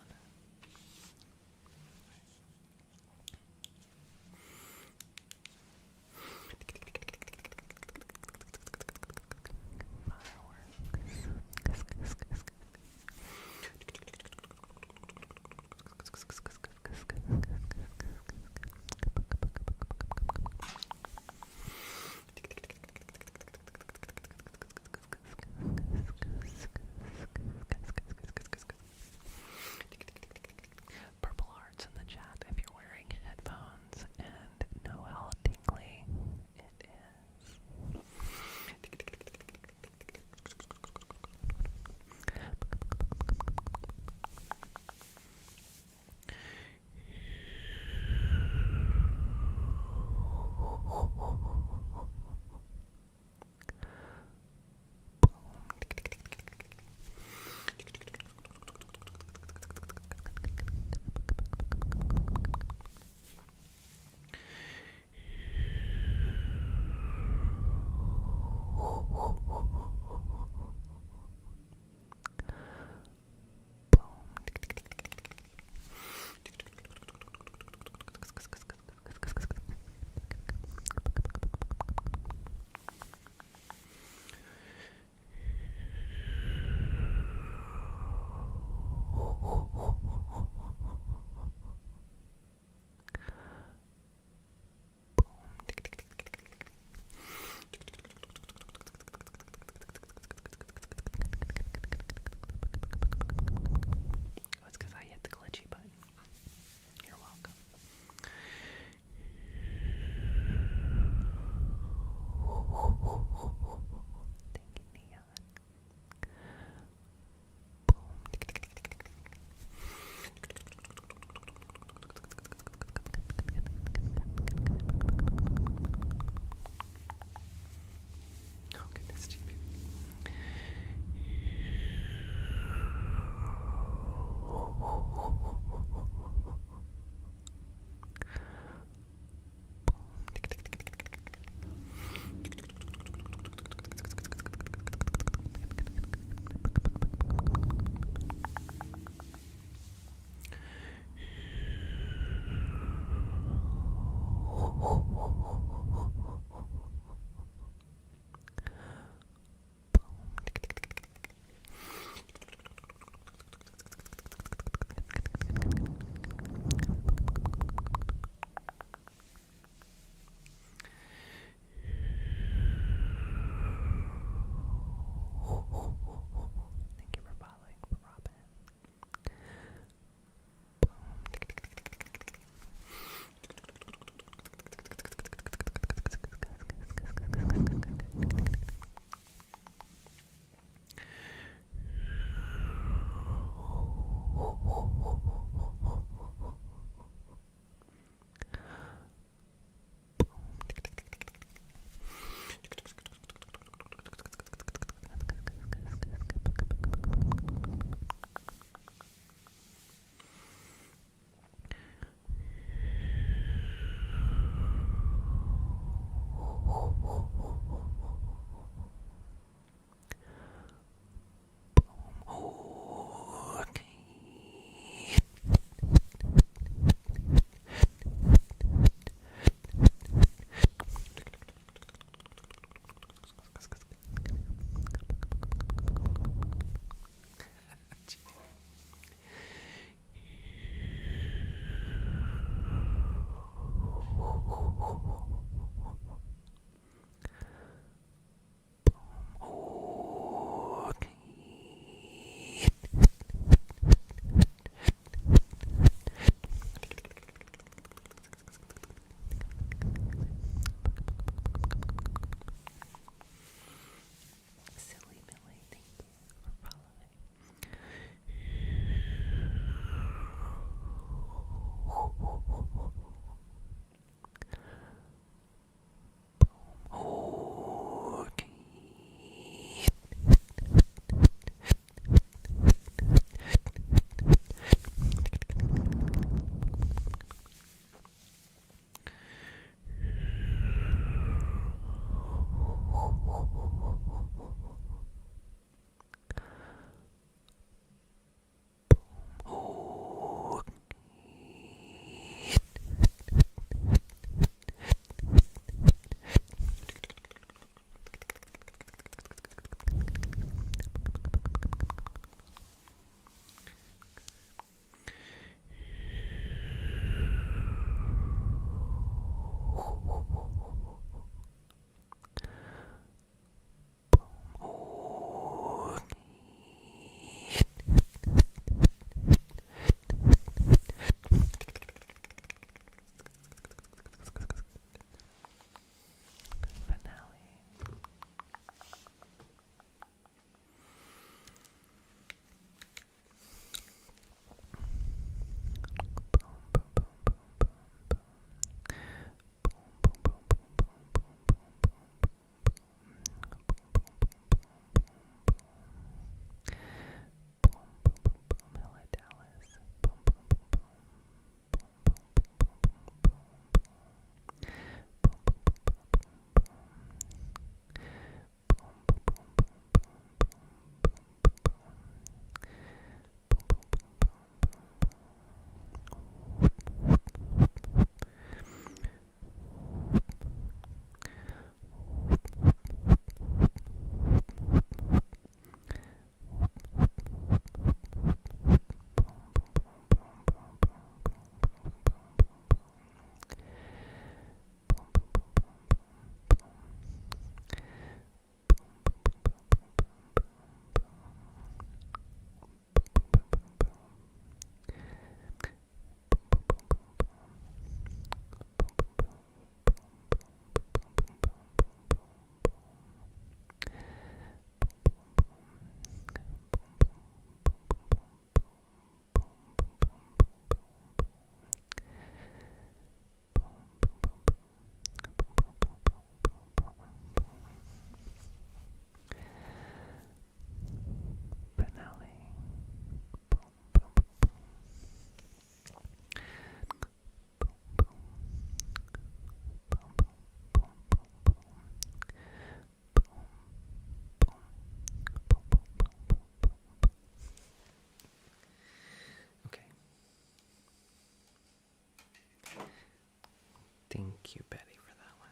Thank you, Betty, for that one.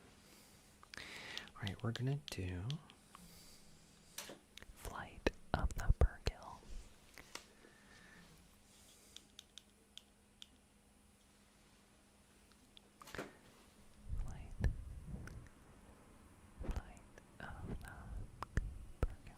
All right, we're gonna do Flight of the Burkill. Flight of the Burkill.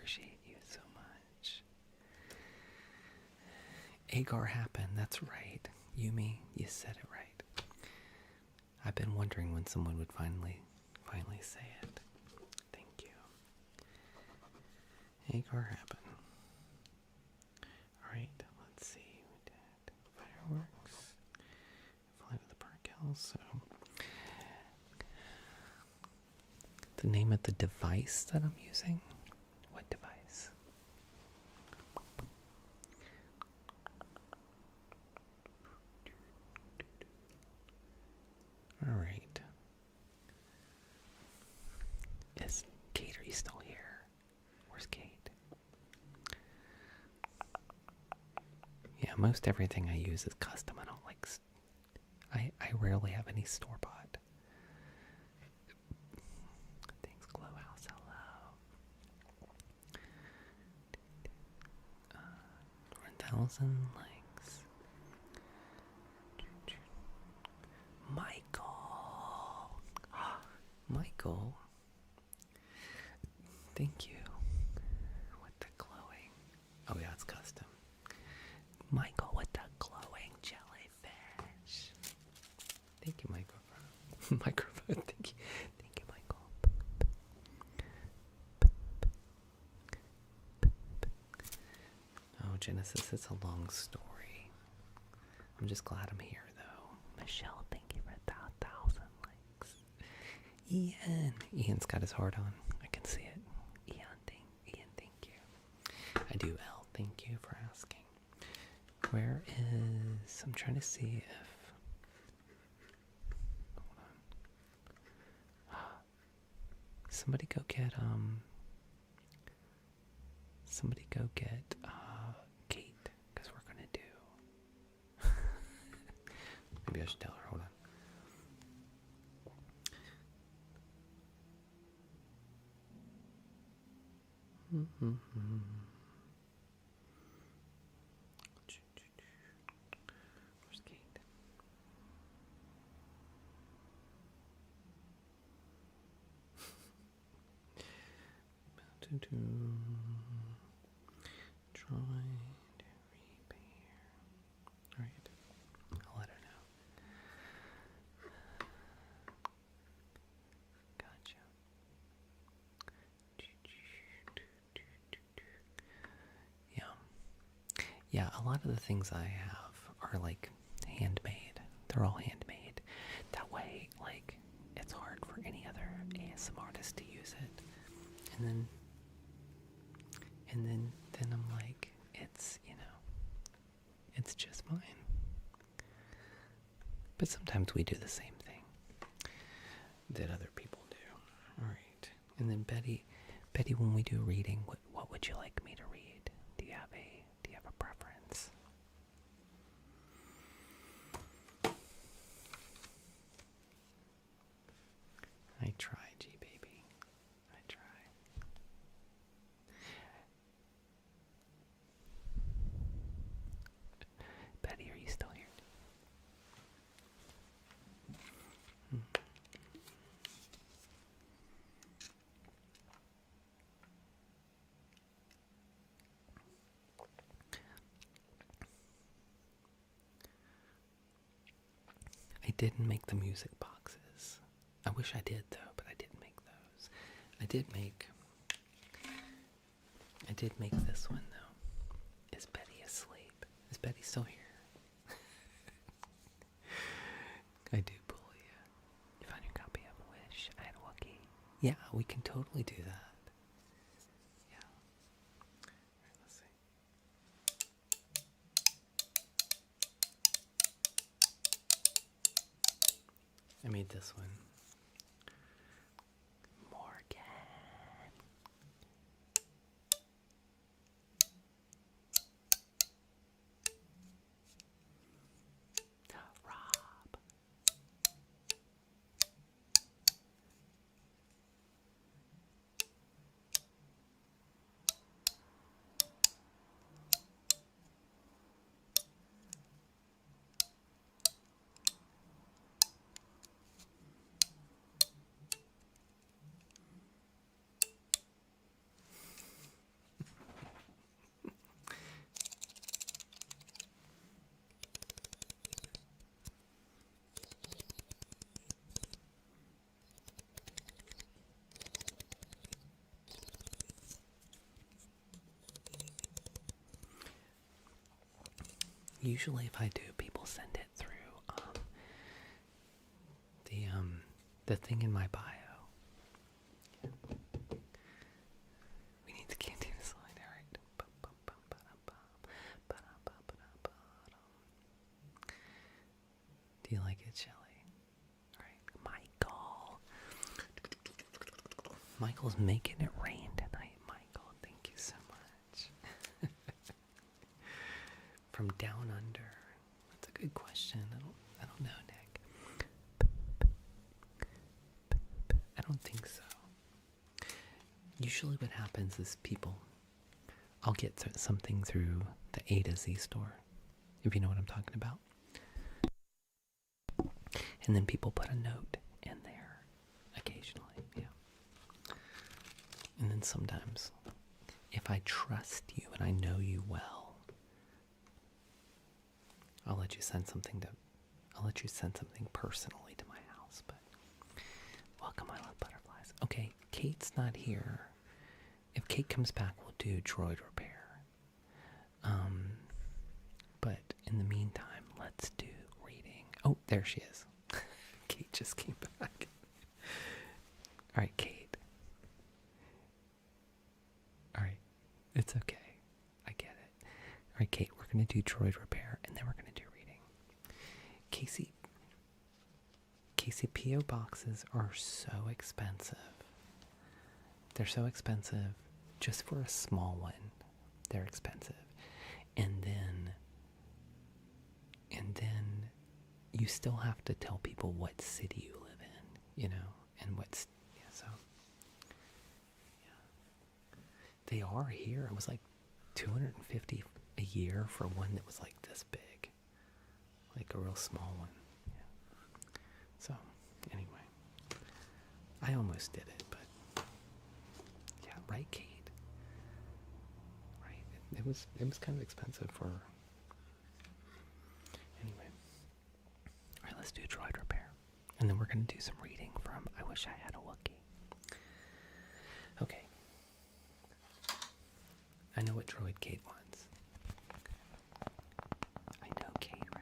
appreciate you so much. Agar happened, that's right. Yumi, you said it right. I've been wondering when someone would finally say it. Thank you. Agar happened. Alright, let's see. We did fireworks. Fly to the park house, so the name of the device that I'm using? What device? Alright. Is Kate, are you still here? Where's Kate? Yeah, most everything I use is custom. I don't like... I rarely have any store-bought. Thanks, Glow House. Hello. 1,000 likes. Michael. Michael. Thank you. With the glowing. Oh yeah, it's custom. Michael with the glowing jellyfish. Thank you, microphone. Microphone. Thank you. Thank you, Michael. Oh, Genesis, it's a long story. I'm just glad I'm here, though. Michelle, thank you for 1,000 likes. Ian's got his heart on. I can see it. Ian, thank you. I do, Elle. Thank you for asking. Where is... I'm trying to see if... Hold on. Somebody go get, Kate, because we're gonna do... Maybe I should tell her, hold on. Where's Kate? Try to repair. Alright, I'll let her know. Gotcha. Yeah, a lot of the things I have are like handmade. They're all handmade. That way, like, it's hard for any other ASM artist to use it. And then I'm like, it's, it's just mine. But sometimes we do the same thing that other people do. Alright. And then Betty, when we do reading, what would you like me to read? Do you have a preference? I try, G-Baby. I try. Betty, are you still here? I didn't make the music boxes. I wish I did though, but I didn't make those. I did make this one though. Is Betty asleep? Is Betty still here? I do bully you. You found your copy of Wish. I had a Wookiee. Yeah, we can totally do that. Yeah. Alright, let's see. I made this one. Morgan. Rob. Usually if I do, people send it through the thing in my bio. We need to continue this line, alright. Do you like it, Shelly? Alright, Michael. Michael's making it rain tonight, Michael. Thank you so much. From down under. That's a good question. I don't know, Nick. I don't think so. Usually what happens is I'll get something through the A to Z store, if you know what I'm talking about. And then people put a note in there occasionally, yeah. And then sometimes, if I trust you and I know you well, I'll let you send something personally to my house. But welcome, I love butterflies. Okay, Kate's not here. If Kate comes back, we'll do droid repair. But in the meantime, let's do reading. Oh, there she is. Kate just came back. All right, Kate. All right, it's okay. I get it. All right, Kate, we're going to do droid repair, and then we're going to do reading. Casey, P.O. boxes are so expensive. They're so expensive just for a small one. They're expensive. And then you still have to tell people what city you live in, you know, and so. Yeah. They are here. It was like $250 a year for one that was like this big. Like a real small one. Yeah. So, anyway. I almost did it, but yeah, right, Kate? Right. It was kind of expensive for. Anyway. Alright, let's do droid repair. And then we're gonna do some reading from I Wish I Had a Wookiee. Okay. I know what droid Kate wants. I know Kate, right?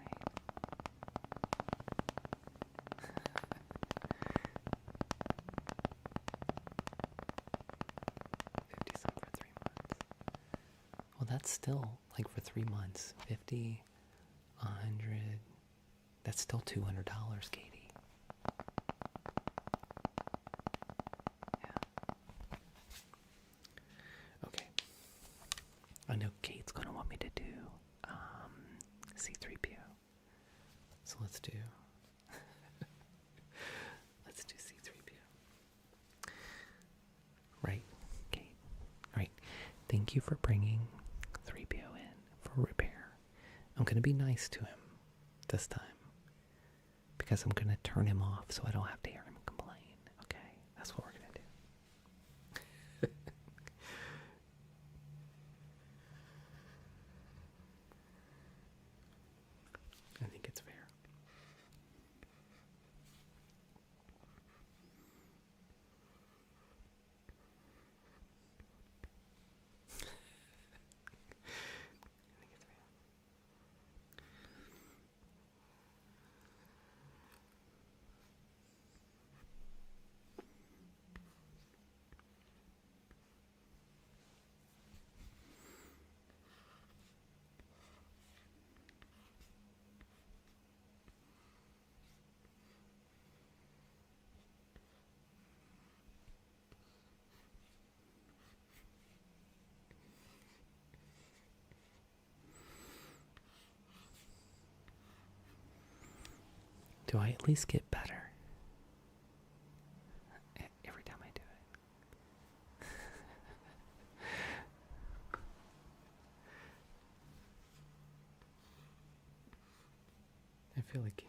50 some for 3 months. Well, that's still, like, for 3 months. 50, 100. That's still $200, Katie. Yeah. Okay. I know Kate's going to want me to do C-3PO. So let's do C-3PO. Right, Kate. Right. Thank you for bringing 3PO in for repair. I'm going to be nice to him this time. Because I'm going to turn him off so I don't have to hear him complain. Okay? That's what we're going to do. I think it's fair. Do I at least get better? Every time I do it. I feel like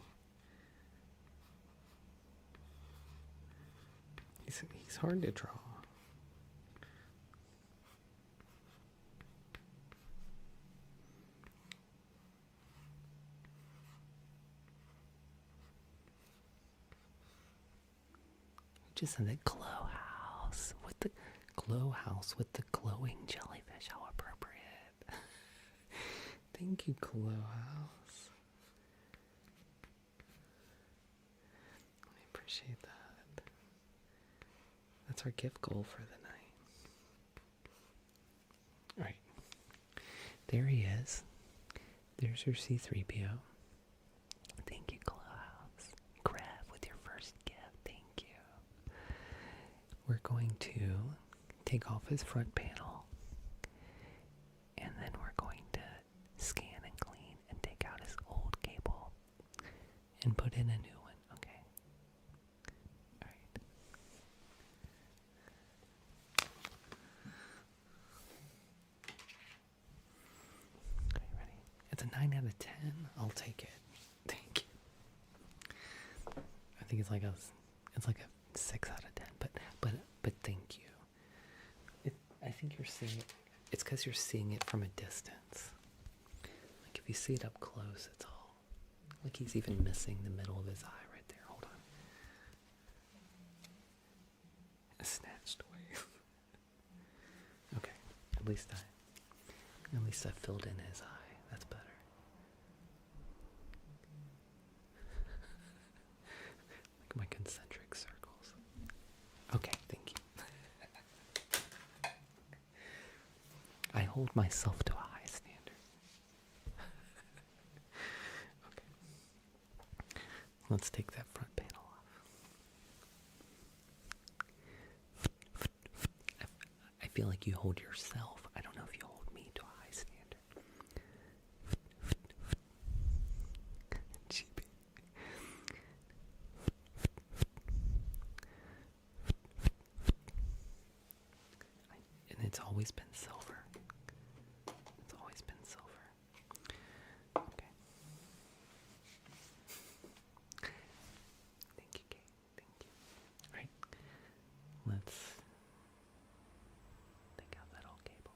he's hard to draw. Just in the glow house with the glowing jellyfish. How appropriate. Thank you, Clohouse. I appreciate that. That's our gift goal for the night. Alright. There he is. There's your C3PO. Thank you, Clohouse. Crab with your first gift. Thank you. We're going to take off his front panel. And then we're going to scan and clean and take out his old cable and put in a new one, okay? Alright. Okay, ready? It's a 9 out of 10. I'll take it. Thank you. I think it's like a 6 out of 10, but thank you. I think you're seeing it. It's because you're seeing it from a distance. Like if you see it up close, it's all like he's even missing the middle of his eye right there. Hold on. It's snatched away. Okay. At least I filled in his eye. That's better. Like my concentric circles. Okay, thank you. I hold myself to a high standard. Okay. Let's take that front panel off. I feel like you hold yourself. I don't know if you hold me to a high standard. Cheapy. And it's always been silver. It's always been silver. Okay. Thank you, Kate. Thank you. Right. Let's take out that old cable.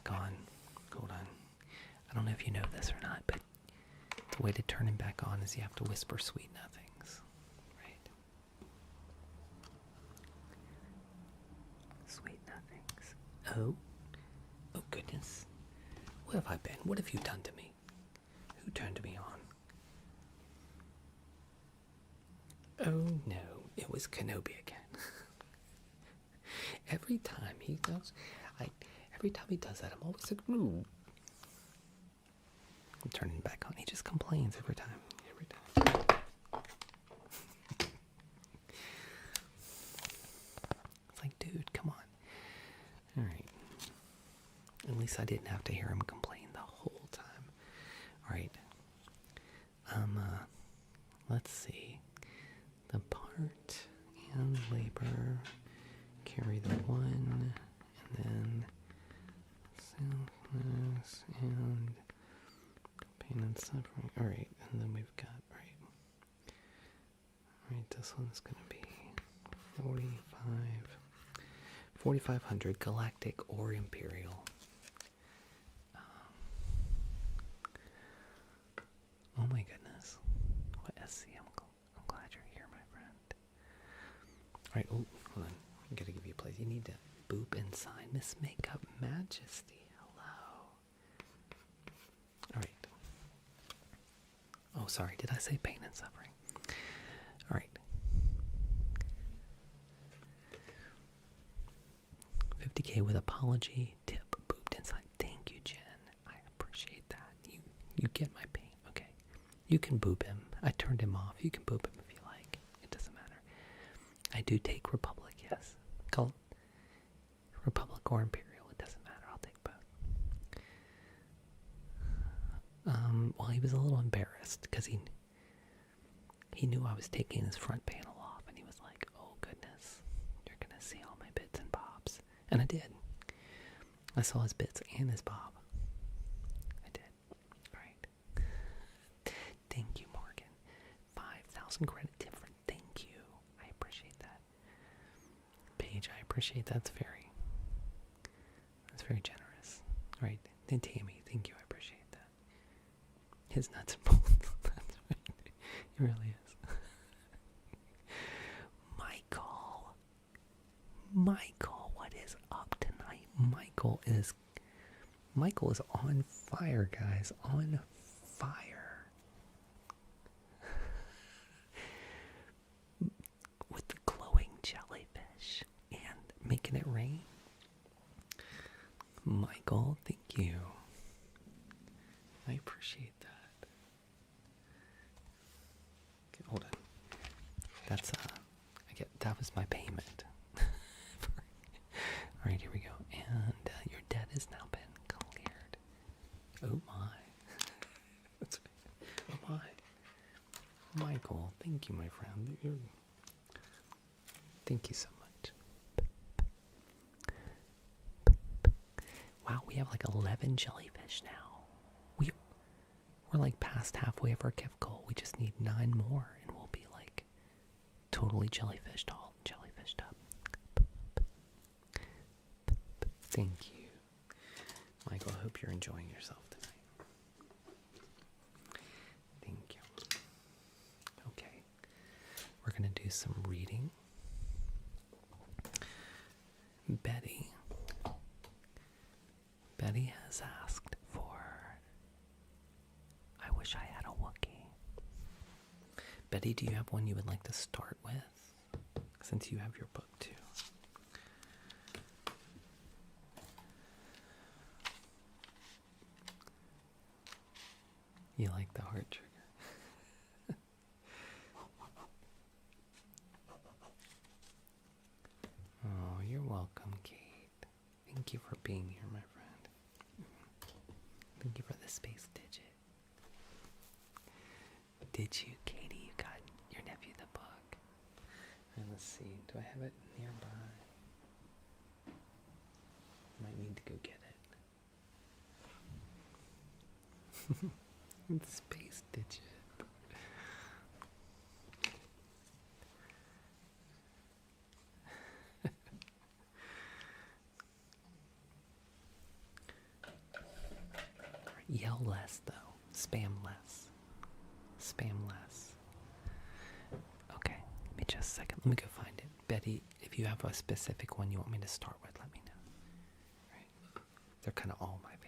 back on. Hold on. I don't know if you know this or not, but the way to turn him back on is you have to whisper sweet nothings. Right? Sweet nothings. Oh. Oh, goodness. What have I been? What have you done to me? Who turned me on? Oh, no. It was Kenobi again. Every time he does that, I'm always like, ooh. I'm turning it back on. He just complains every time. Every time. It's like, dude, come on. Alright. At least I didn't have to hear him complain the whole time. Alright. Let's see. The part and labor, carry the one, and then selfless and pain and suffering. Alright, and then we've got, alright, this one's gonna be 4,500 galactic or imperial. Oh my goodness. What SC? I'm glad you're here, my friend. Alright, oh, hold on. I gotta give you a place. You need to boop and sign. Miss Makeup Majesty. Hello. Alright. Oh, sorry. Did I say pain and suffering? Alright. 50K with apology. Tip. Booped inside. Thank you, Jen. I appreciate that. You get my pain. Okay. You can boop him. I turned him off. You can boop him if you like. It doesn't matter. I do take Republic, yes. Call Republic or Imperial. It doesn't matter. I'll take both. Well, he was a little embarrassed because he knew I was taking his front panel off, and he was like, oh goodness, you're going to see all my bits and bobs. And I did. I saw his bits and his bob. I did. Alright. Thank you, Morgan. 5,000 credit different. Thank you. I appreciate that. Paige, I appreciate that. That's very generous. Alright. Then Tammy, thank you. I appreciate that. His nuts and bolts. That's right. It really is. Michael, what is up tonight? Michael is on fire, guys. On fire. With the glowing jellyfish and making it rain. Michael, thank you. I appreciate that. Okay, hold on. That was my payment. Alright, here we go. And your debt has now been cleared. Oh my. That's right. Oh my. Michael, thank you, my friend. Thank you so much. Wow, we have like 11 jellyfish now. We're like past halfway of our gift goal. We just need 9 more and we'll be like totally jellyfished up. Thank you. Michael, I hope you're enjoying yourself tonight. Thank you. Okay. We're going to do some reading. Betty has asked for I Wish I Had a Wookiee. Betty, do you have one you would like to start with? Since you have your book too. You like the heart trigger? Oh, you're welcome, Kate. Thank you for being here, my friend. Thank you for the space digit. Did you, Katie? You got your nephew the book. And let's see. Do I have it nearby? Might need to go get it. Space digit. less, though. Spam less. Spam less. Okay, give me just a second. Let me go find it. Betty, if you have a specific one you want me to start with, let me know. Right? They're kind of all my favorite.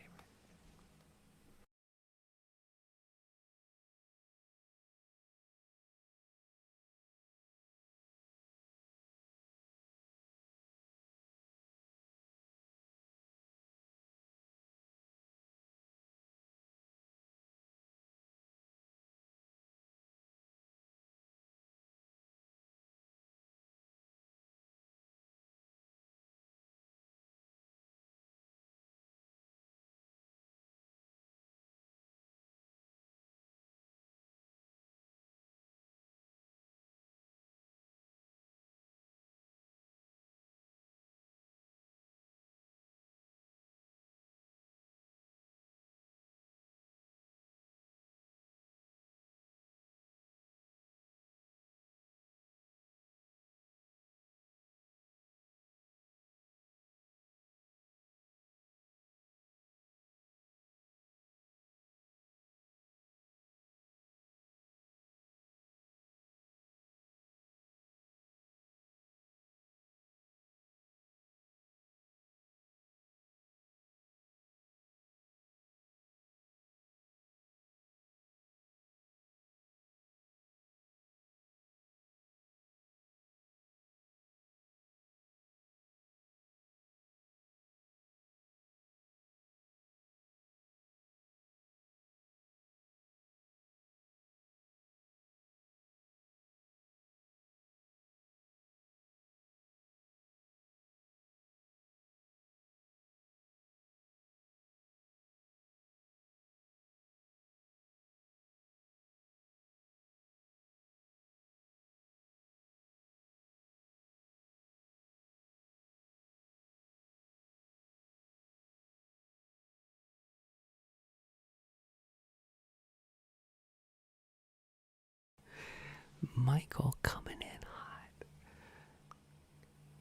Michael coming in hot.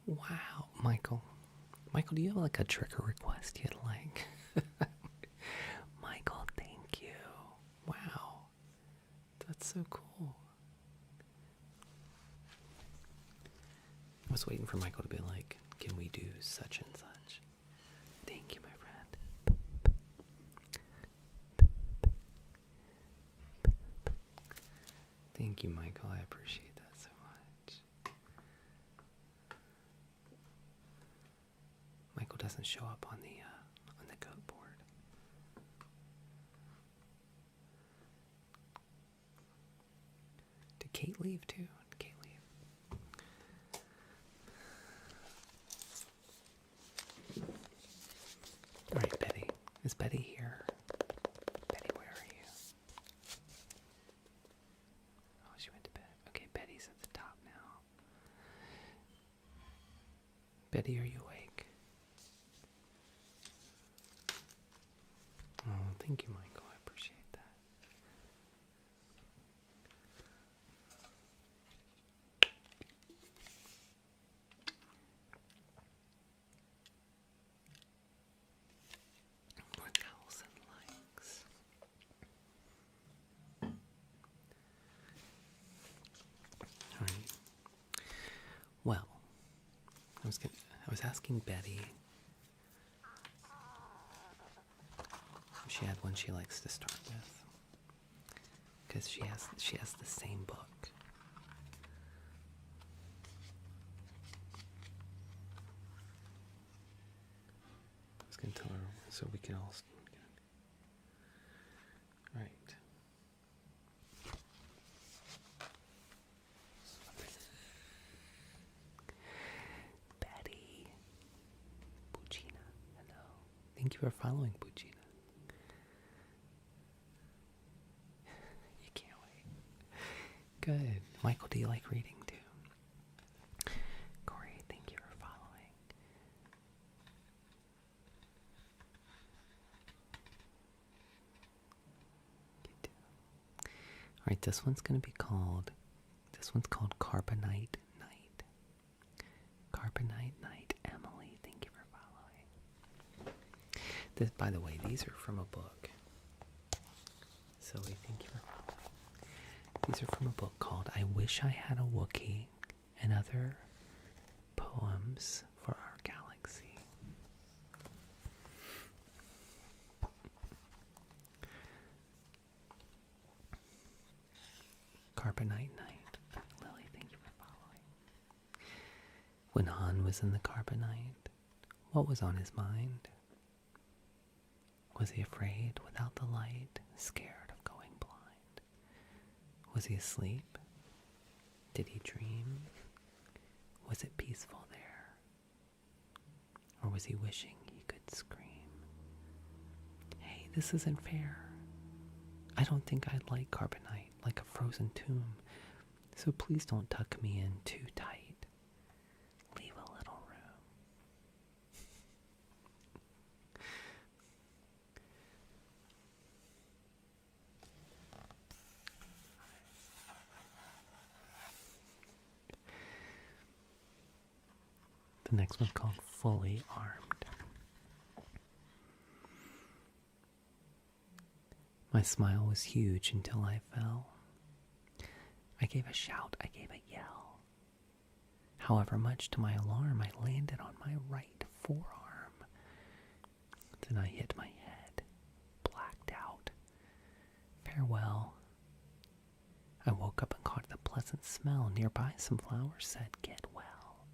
Wow, Michael. Michael, do you have like a trigger request you'd like? Michael, thank you. Wow. That's so cool. I was waiting for Michael to be like, can we do such and such? Thank you, my friend. Thank you, Michael. I appreciate that so much. Michael doesn't show up on the goat board. Did Kate leave too? Did Kate leave? All right, Betty. Is Betty here? Betty, where are you? Oh, she went to bed. Okay, Betty's at the top now. Betty, are you awake? Oh, thank you, Michael. I appreciate that. More cows and likes. All right. Well, I was asking Betty if she had one she likes to start with, because she has the same book. I was gonna tell her so we can all. Right. Betty. Puccina. Hello. Thank you for following, Puccina. You can't wait. Good. Michael, do you like reading too? Corey, thank you for following. Alright, this one's called Carbonite Night. Carbonite Night. Emily, thank you for following. This, by the way, these are from a book Zoe. Thank you for following. These are from a book called I Wish I Had a Wookiee and Other Poems for Our Galaxy. Carbonite Night. Lily, thank you for following. When Han was in the Carbonite, what was on his mind? Was he afraid without the light, scared of going blind? Was he asleep? Did he dream? Was it peaceful there? Or was he wishing he could scream? Hey, this isn't fair. I don't think I'd like Carbonite, like a frozen tomb. So please don't tuck me in too tight. Leave a little room. The next one's called Fully Armed. My smile was huge until I fell. I gave a shout, I gave a yell. However, much to my alarm, I landed on my right forearm. Then I hit my head, blacked out. Farewell. I woke up and caught the pleasant smell. Nearby, some flowers said, "Get well."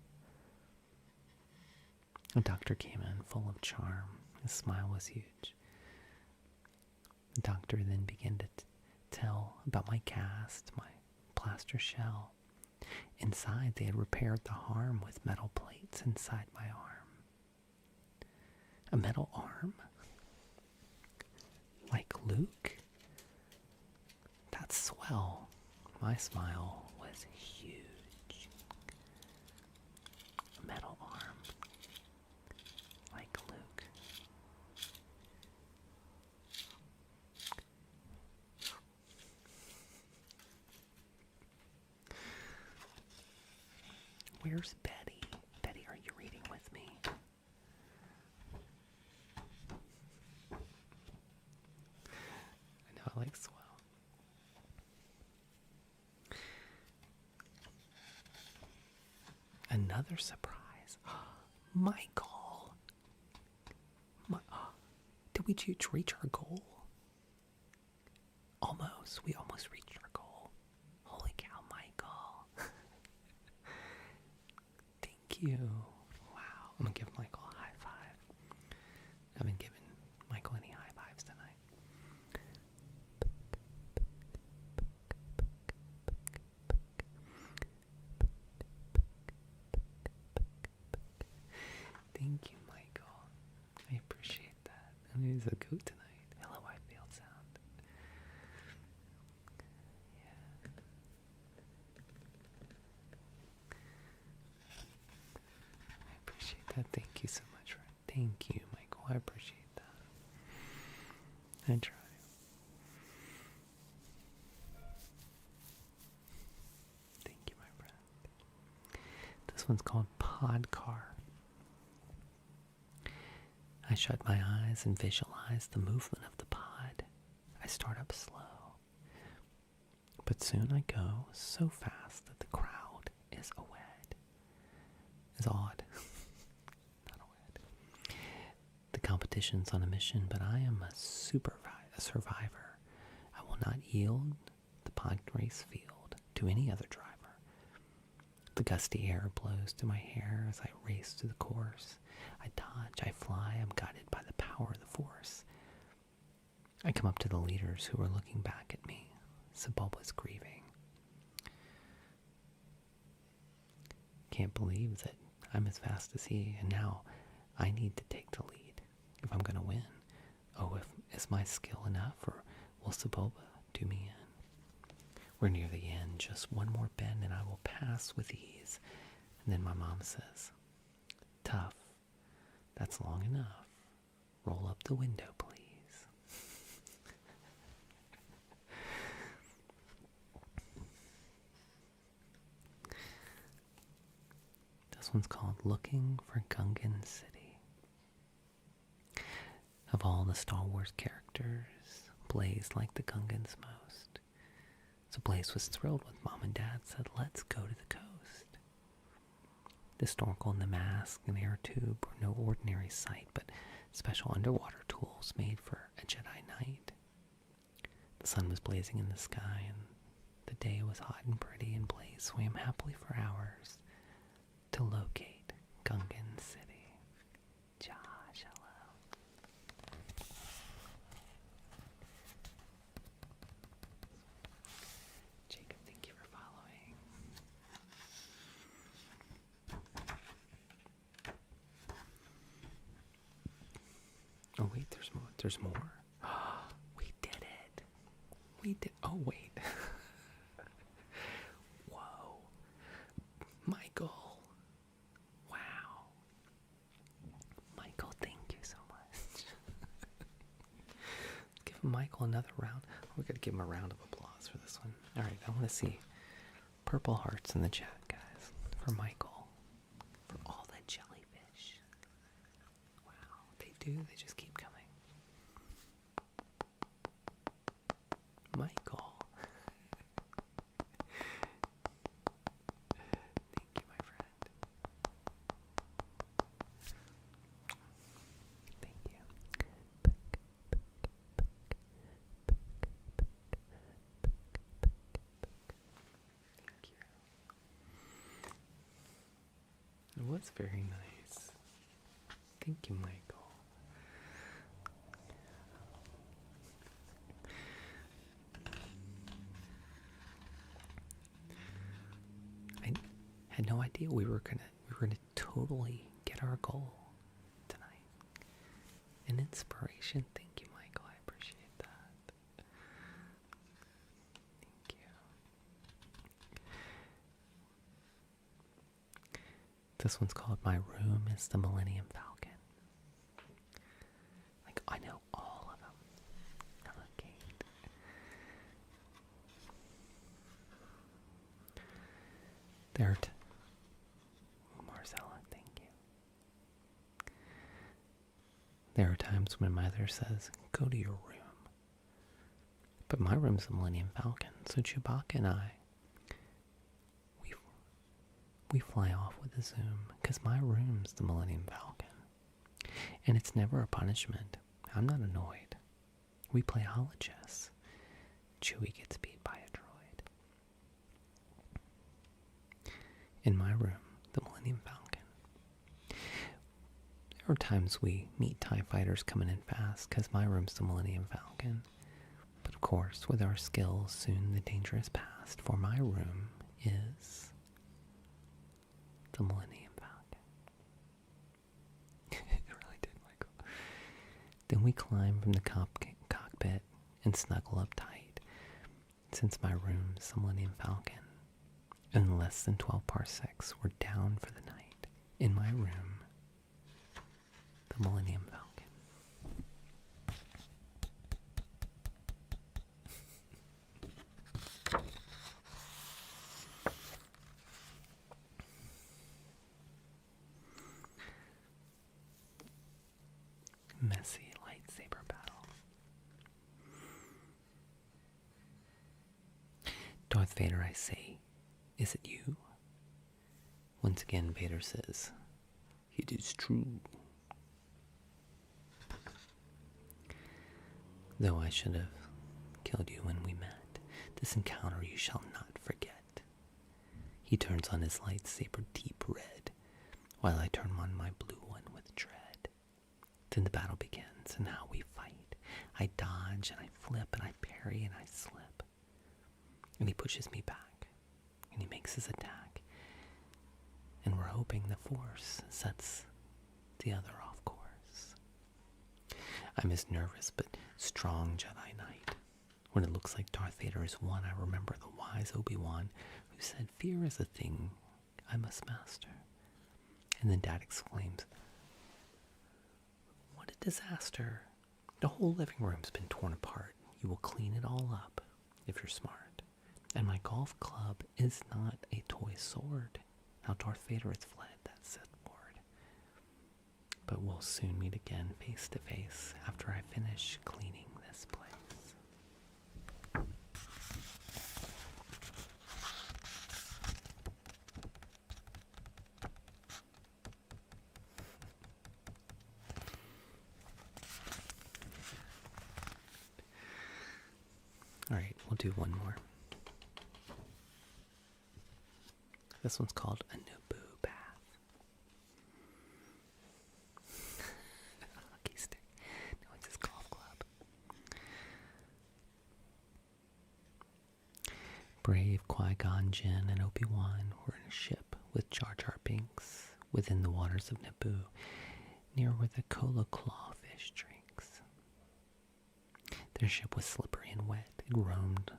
A doctor came in full of charm. His smile was huge. The doctor then began to tell about my cast, my plaster shell. Inside, they had repaired the harm with metal plates inside my arm. A metal arm? Like Luke? That's swell. My smile was huge. A metal arm. Like Luke. Where's Betty? Betty, are you reading with me? I know I like swell. Another surprise. Michael. Did we reach our goal? Almost. We almost reached our goal. Holy cow, Michael. Thank you. Wow. I'm going to give Michael a high five. I haven't given Michael any high fives tonight. Thank you, Michael. I appreciate that. I mean, he's a goat tonight. Hello, Whitefield Sound. Yeah. I appreciate that. Thank you so much. Thank you, Michael. I appreciate that. I try. Thank you, my friend. This one's called Podcar. I shut my eyes and visualize the movement of the pod. I start up slow. But soon I go so fast that the crowd is awed. Is awed. Not awed. The competition's on a mission, but I am a survivor. I will not yield the pod race field to any other driver. The gusty air blows through my hair as I race through the course. I dodge, I fly, I'm guided by the power of the force. I come up to the leaders who are looking back at me. Sebulba's grieving. Can't believe that I'm as fast as he, and now I need to take the lead if I'm going to win. Oh, is my skill enough, or will Sebulba do me in? We're near the end, just one more bend and I will pass with ease. And then my mom says, "Tough. That's long enough. Roll up the window, please." This one's called Looking for Gungan City. Of all the Star Wars characters, Blaze liked the Gungans most. So Blaze was thrilled when Mom and Dad said, let's go to the coast. The snorkel and the mask and air tube were no ordinary sight, but special underwater tools made for a Jedi night. The sun was blazing in the sky, and the day was hot and pretty, and Blaze swam happily for hours to locate Gungan City. Josh, hello. Jacob, thank you for following. Oh wait, there's more. There's more. We did it. We did. Oh wait. Whoa. Michael. Wow. Michael, thank you so much. Give Michael another round. We're gonna give him a round of applause for this one. All right, I want to see purple hearts in the chat, guys, for Michael, for all the jellyfish. Wow, they do. They just keep coming. Michael. Thank you, my friend. Thank you. Thank you. It was very nice. Thank you, Michael. I had no idea we were gonna totally get our goal tonight. An inspiration. Thank you, Michael. I appreciate that. Thank you. This one's called My Room is the Millennium Falcon. Like, I know all of them. Hello, Kate. Marcella, thank you. There are times when my mother says, go to your room. But my room's the Millennium Falcon, so Chewbacca and I, we fly off with a zoom, because my room's the Millennium Falcon. And it's never a punishment. I'm not annoyed. We play holochess. Chewie gets beat by a droid. In my room, the Millennium Falcon. There are times we meet TIE fighters coming in fast, because my room's the Millennium Falcon. But of course, with our skills, soon the danger is past, for my room is the Millennium Falcon. It really did, Michael. Then we climb from the cockpit and snuggle up tight. Since my room's the Millennium Falcon, in less than 12 parsecs, we're down for the night. In my room, the Millennium Falcon. Messy lightsaber battle. Darth Vader, I say, is it you? Once again, Vader says, it is true. Though I should have killed you when we met, this encounter you shall not forget. He turns on his lightsaber deep red, while I turn on my blue one with dread. Then the battle begins, and how we fight. I dodge, and I flip, and I parry, and I slip. And he pushes me back, and he makes his attack. And we're hoping the Force sets the other off course. I'm as nervous but strong Jedi Knight. When it looks like Darth Vader is won, I remember the wise Obi-Wan who said, fear is a thing I must master. And then Dad exclaims, what a disaster. The whole living room's been torn apart. You will clean it all up if you're smart. And my golf club is not a toy sword. Now Darth Vader has fled that Sith Lord. But we'll soon meet again face to face after I finish cleaning this place. Alright, we'll do one more. This one's called a Naboo bath. Hockey stick. No, it's his golf club. Brave Qui-Gon Jinn and Obi-Wan were in a ship with Jar Jar Binks within the waters of Naboo, near where the Cola Clawfish drinks. Their ship was slippery and wet. It roamed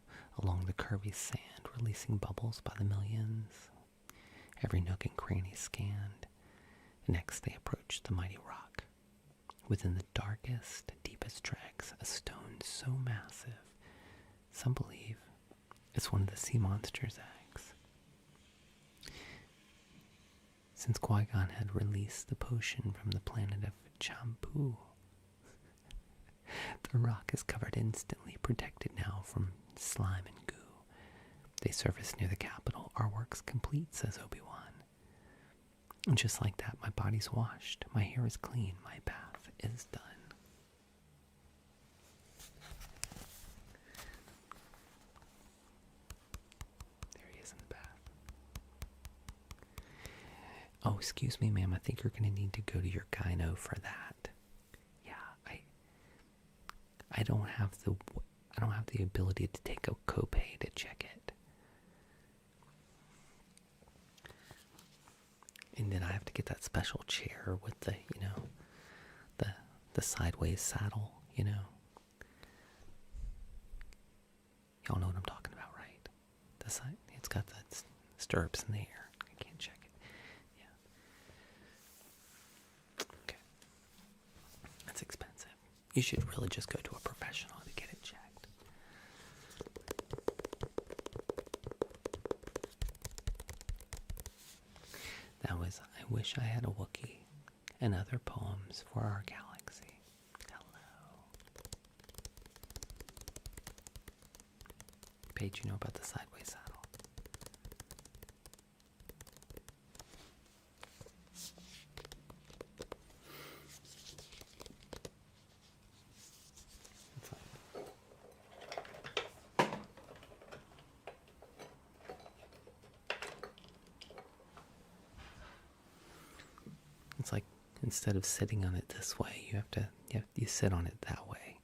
along the curvy sand, releasing bubbles by the millions. Every nook and cranny scanned. Next they approached the mighty rock. Within the darkest, deepest dregs, a stone so massive, some believe it's one of the sea monster's eggs. Since Qui-Gon had released the potion from the planet of Champu, the rock is covered instantly, protected now from slime and goo. They surface near the capital. Our work's complete, says Obi-Wan. And just like that, my body's washed, my hair is clean, my bath is done. There he is in the bath. Oh, excuse me, ma'am, I think you're going to need to go to your gyno for that. Yeah, I don't have the ability to take a copay to check it. And then I have to get that special chair with the, the sideways saddle, Y'all know what I'm talking about, right? The side, it's got the stirrups in the air. I can't check it. Yeah. Okay. That's expensive. You should really just go to a professional to get it checked. That was I Wish I Had a Wookiee and Other Poems for Our Galaxy. Hello. Paige, you know about the sideways saddle? It's like instead of sitting on it this way, you sit on it that way.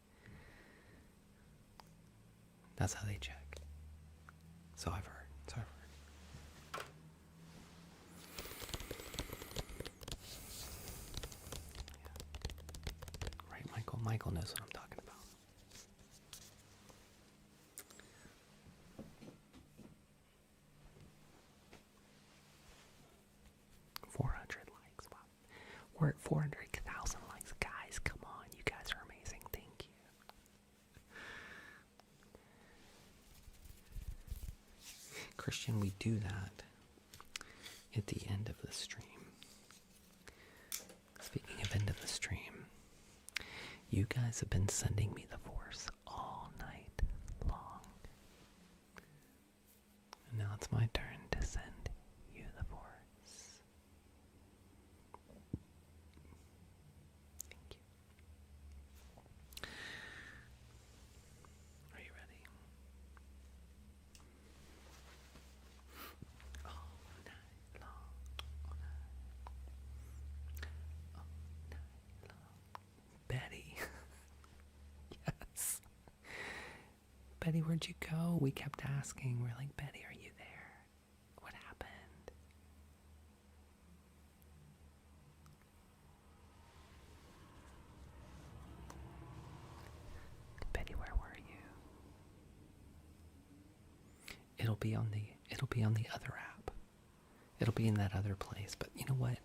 That's how they check. So I've heard. Yeah. Right, Michael? Michael knows what I'm talking about. We're at 400,000 likes. Guys, come on. You guys are amazing. Thank you. Christian, we do that at the end of the stream. Speaking of end of the stream, you guys have been sending me the Force all night long. And now it's my turn to send you the Force. Betty, where'd you go? We kept asking. We're like, Betty, are you there? What happened? Betty, where were you? It'll be on the other app. It'll be in that other place. But you know what?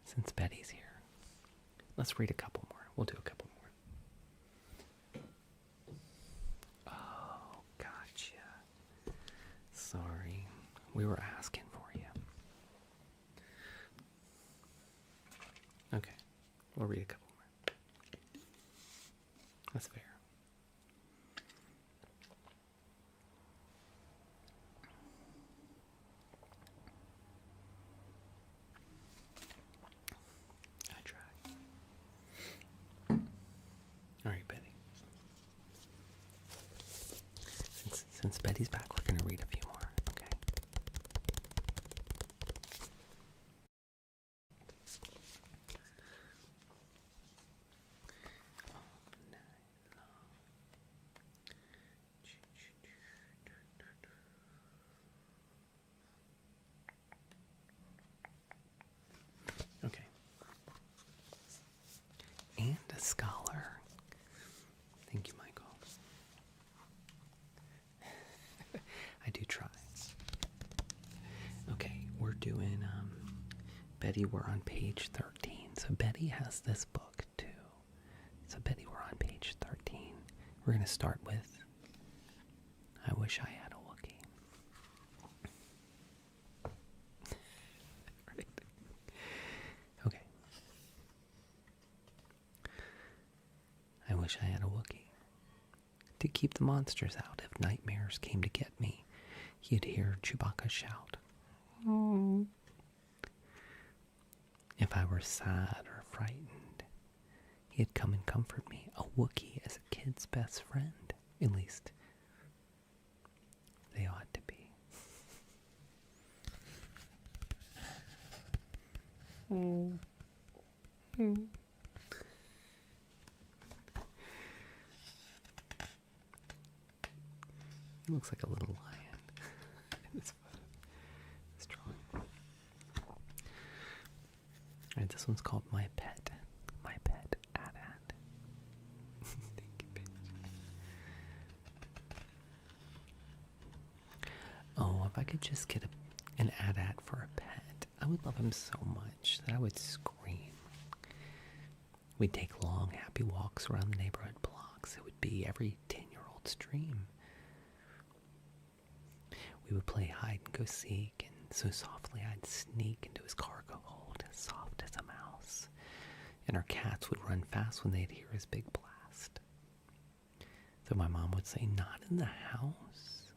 Since Betty's here, let's read a couple more. We'll do a couple more. Oh, gotcha. Sorry. We were asking for you. Okay. We'll read a couple more. That's fair. I tried. Betty's back. We're going to read a few more. Okay. Okay. And a scholar. Thank you, Michael. I do try. Okay, we're doing, Betty, we're on page 13. So Betty has this book, too. So Betty, we're on page 13. We're going to start with, I wish I had a Wookiee. Right. Okay. I wish I had a Wookiee. To keep the monsters out if nightmares came to get me, he'd hear Chewbacca shout. Oh. If I were sad or frightened, he'd come and comfort me. A Wookiee is a kid's best friend. At least, they ought to be. He looks like a little lion in this photo. This drawing. Alright, this one's called My Pet. My Pet Ad. Thank you, bitch. Oh, if I could just get an AT-AT for a pet, I would love him so much that I would scream. We'd take long, happy walks around the neighborhood blocks. It would be every 10-year-old's dream. We would play hide and go seek, and so softly I'd sneak into his cargo hold, as soft as a mouse. And our cats would run fast when they'd hear his big blast. So my mom would say, "Not in the house."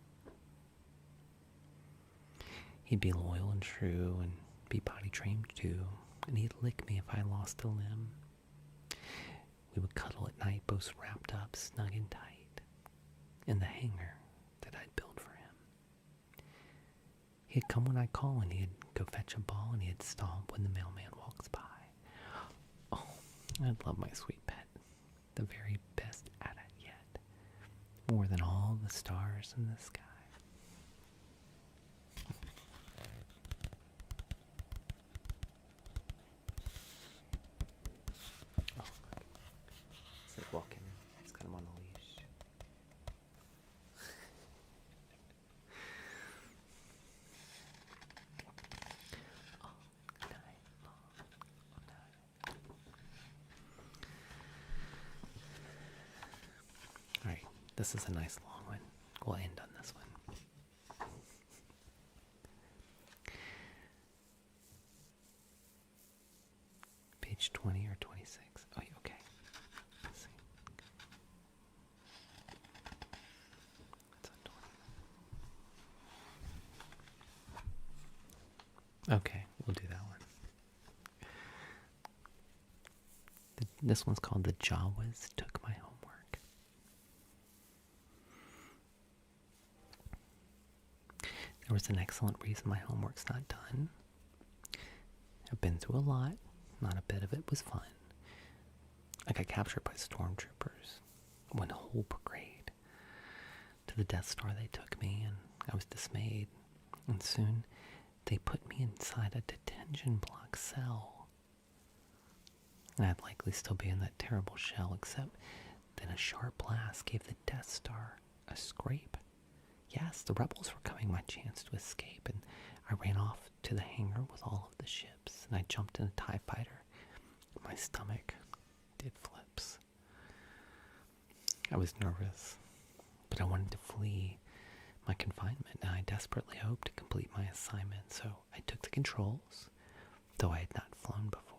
He'd be loyal and true, and be potty trained too, and he'd lick me if I lost a limb. We would cuddle at night, both wrapped up, snug and tight, in the hangar that I'd built for him. He'd come when I call, and he'd go fetch a ball, and he'd stomp when the mailman walks by. Oh, I'd love my sweet pet. The very best AT-AT yet. More than all the stars in the sky. Oh, it's like walking. It's got him on a leash. Alright, this is a nice long one. We'll end on this one. Page 20 or 26. Oh, okay. Let's see. It's on 20. Okay, we'll do that one. This one's called The Jawas Took My Homework. There was an excellent reason my homework's not done. I've been through a lot. Not a bit of it was fun. I got captured by stormtroopers. One whole brigade. To the Death Star they took me, and I was dismayed. And soon they put me inside a detention block cell. And I'd likely still be in that terrible shell, except then a sharp blast gave the Death Star a scrape. Yes, the rebels were coming my chance to escape, and I ran off to the hangar with all of the ships, and I jumped in a TIE fighter. My stomach did flips. I was nervous, but I wanted to flee my confinement, and I desperately hoped to complete my assignment, so I took the controls, though I had not flown before.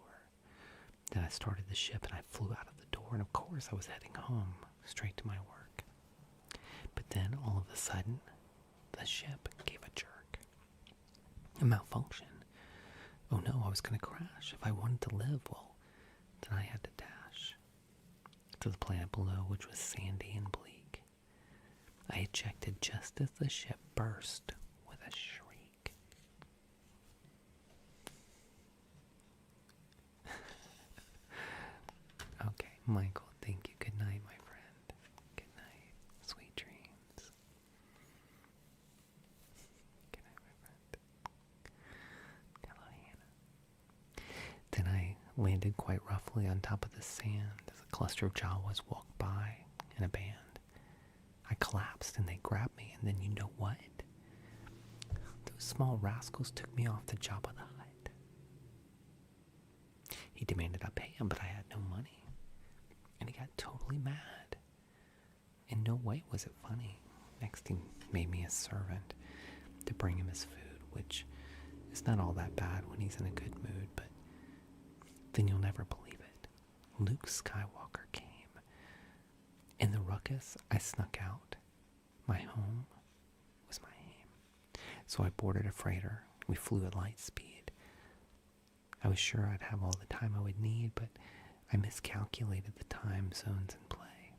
Then I started the ship, and I flew out of the door, and of course I was heading home, straight to my work. But then, all of a sudden, the ship gave a jerk. A malfunction. Oh no, I was going to crash. If I wanted to live, well, then I had to dash to the planet below, which was sandy and bleak. I ejected just as the ship burst with a shriek. Okay, Michael, thank you. Good night, my friend. Good night. Sweet dreams. Good night, my friend. Hello, Hannah. Then I landed quite roughly on top of the sand as a cluster of Jawas walked by in a band. I collapsed and they grabbed me, and then you know what? Those small rascals took me off to Jabba the Hutt. He demanded I pay him, but I had no money. And he got totally mad. In no way was it funny. Next he made me a servant to bring him his food, which is not all that bad when he's in a good mood, but then you'll never believe it. Luke Skywalker came. In the ruckus, I snuck out. My home was my aim. So I boarded a freighter. We flew at light speed. I was sure I'd have all the time I would need, but I miscalculated the time zones in play.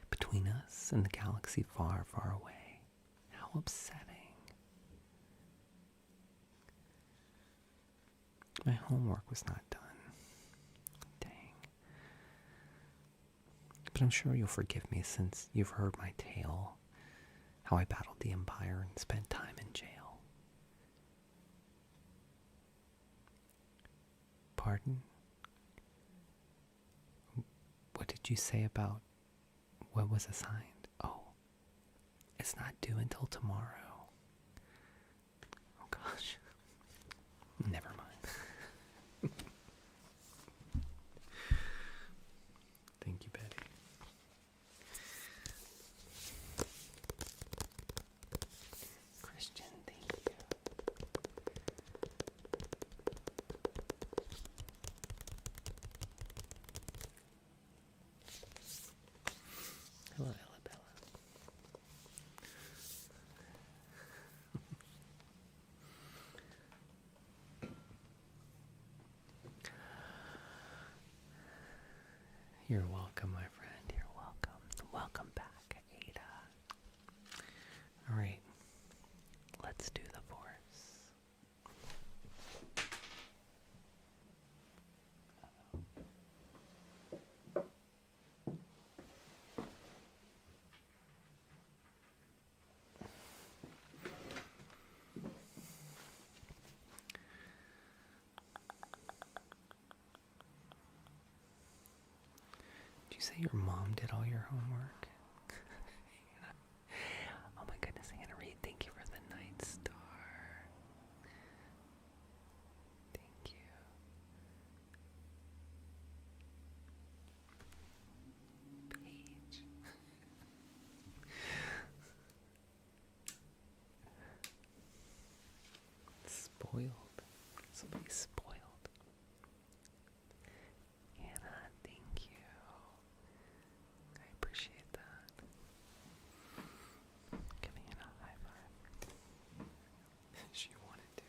Between us and the galaxy far, far away. How upsetting. My homework was not done. Dang. But I'm sure you'll forgive me since you've heard my tale. How I battled the Empire and spent time in jail. Pardon? What did you say about what was assigned? Oh, it's not due until tomorrow. Oh gosh. Never mind. Thank you, Betty. Christian, thank you. Hello, Ella. You're welcome, my friend. You're welcome. Welcome back, Ada. All right, let's do the Force. Did you say your mom did all your homework? Oh my goodness, Anna Reed, thank you for the Night Star. Thank you. Paige. Spoiled. Somebody's spoiled. Anna, thank you. I appreciate that. Give me a high five. She wanted to.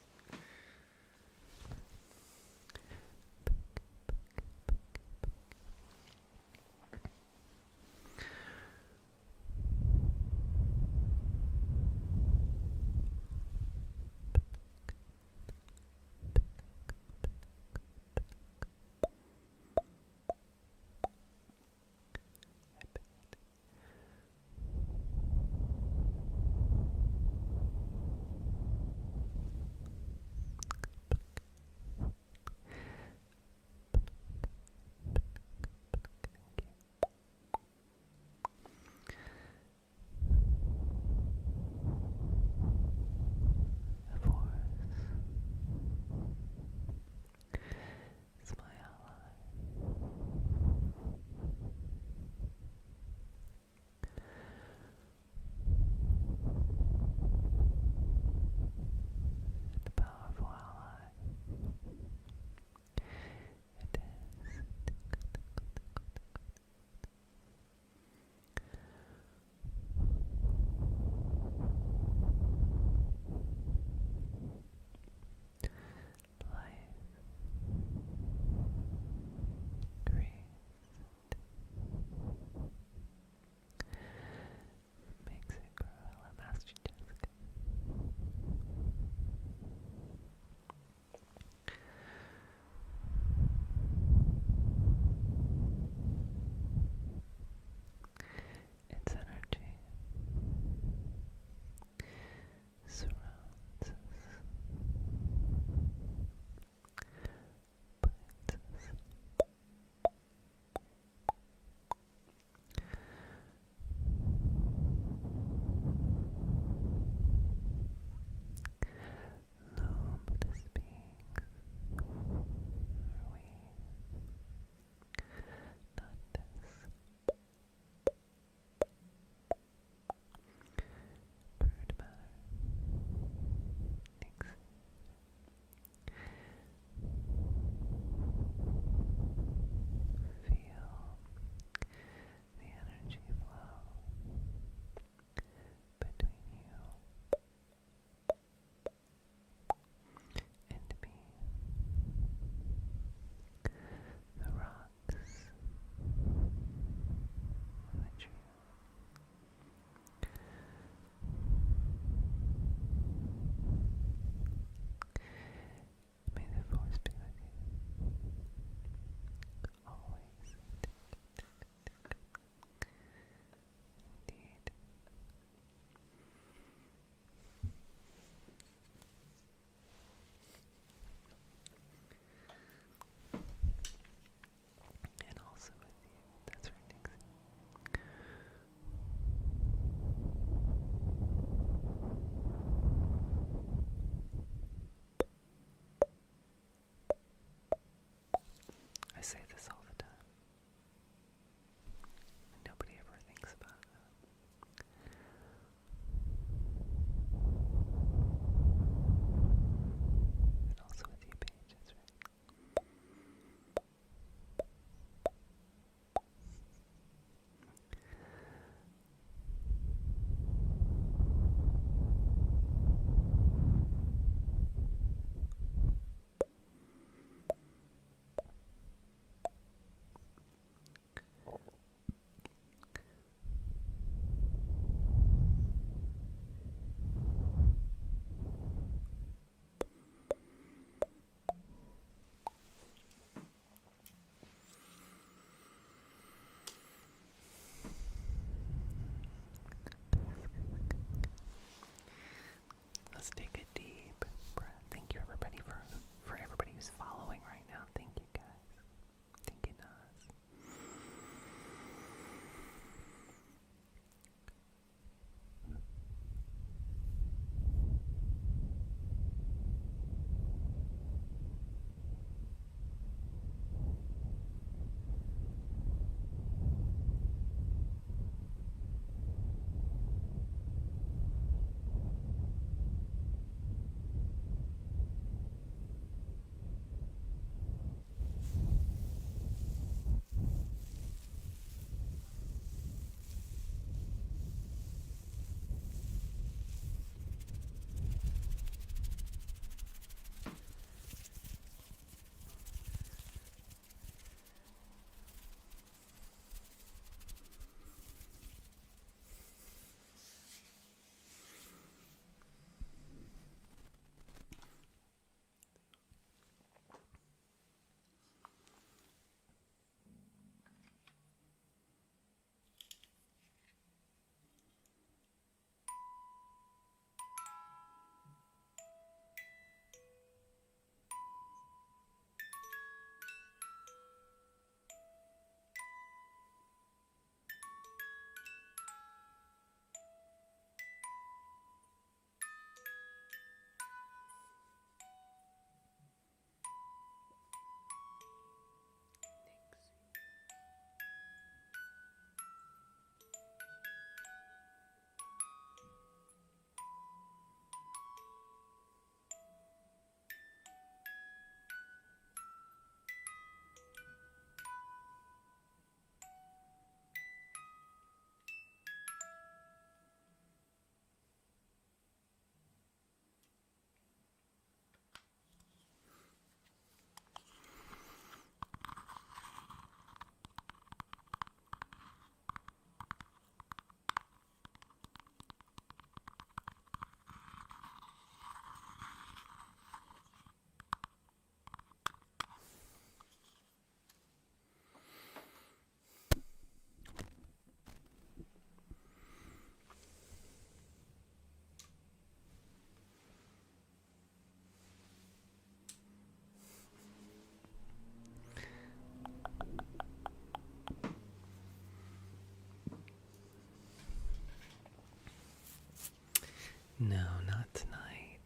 No, not tonight.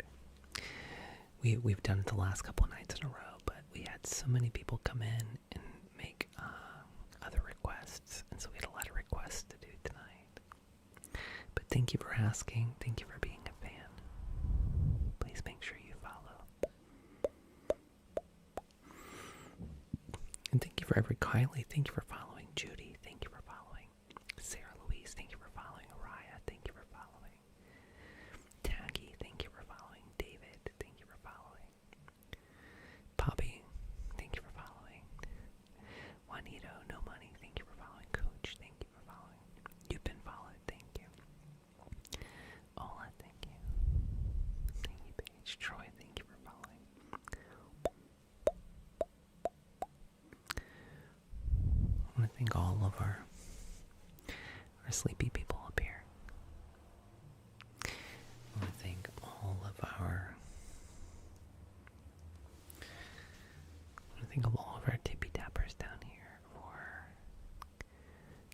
We've done it the last couple nights in a row, but we had so many people come in and make other requests, and so we had a lot of requests to do tonight. But thank you for asking. Thank you for being a fan. Please make sure you follow. And thank you for Kylie. Thank you for following. Judy, thank you for following. Sarah Louise, thank you for following. Araya, thank you for following. Taggy, thank you for following. David, thank you for following. Poppy, thank you for following. Juanito, no money, thank you for following. Coach, thank you for following. You've been followed, thank you. Ola, thank you. Thank you, Paige. Troy, thank you for following. I want to thank all of our sleepy people up here. I want to thank all of our tippy tappers down here for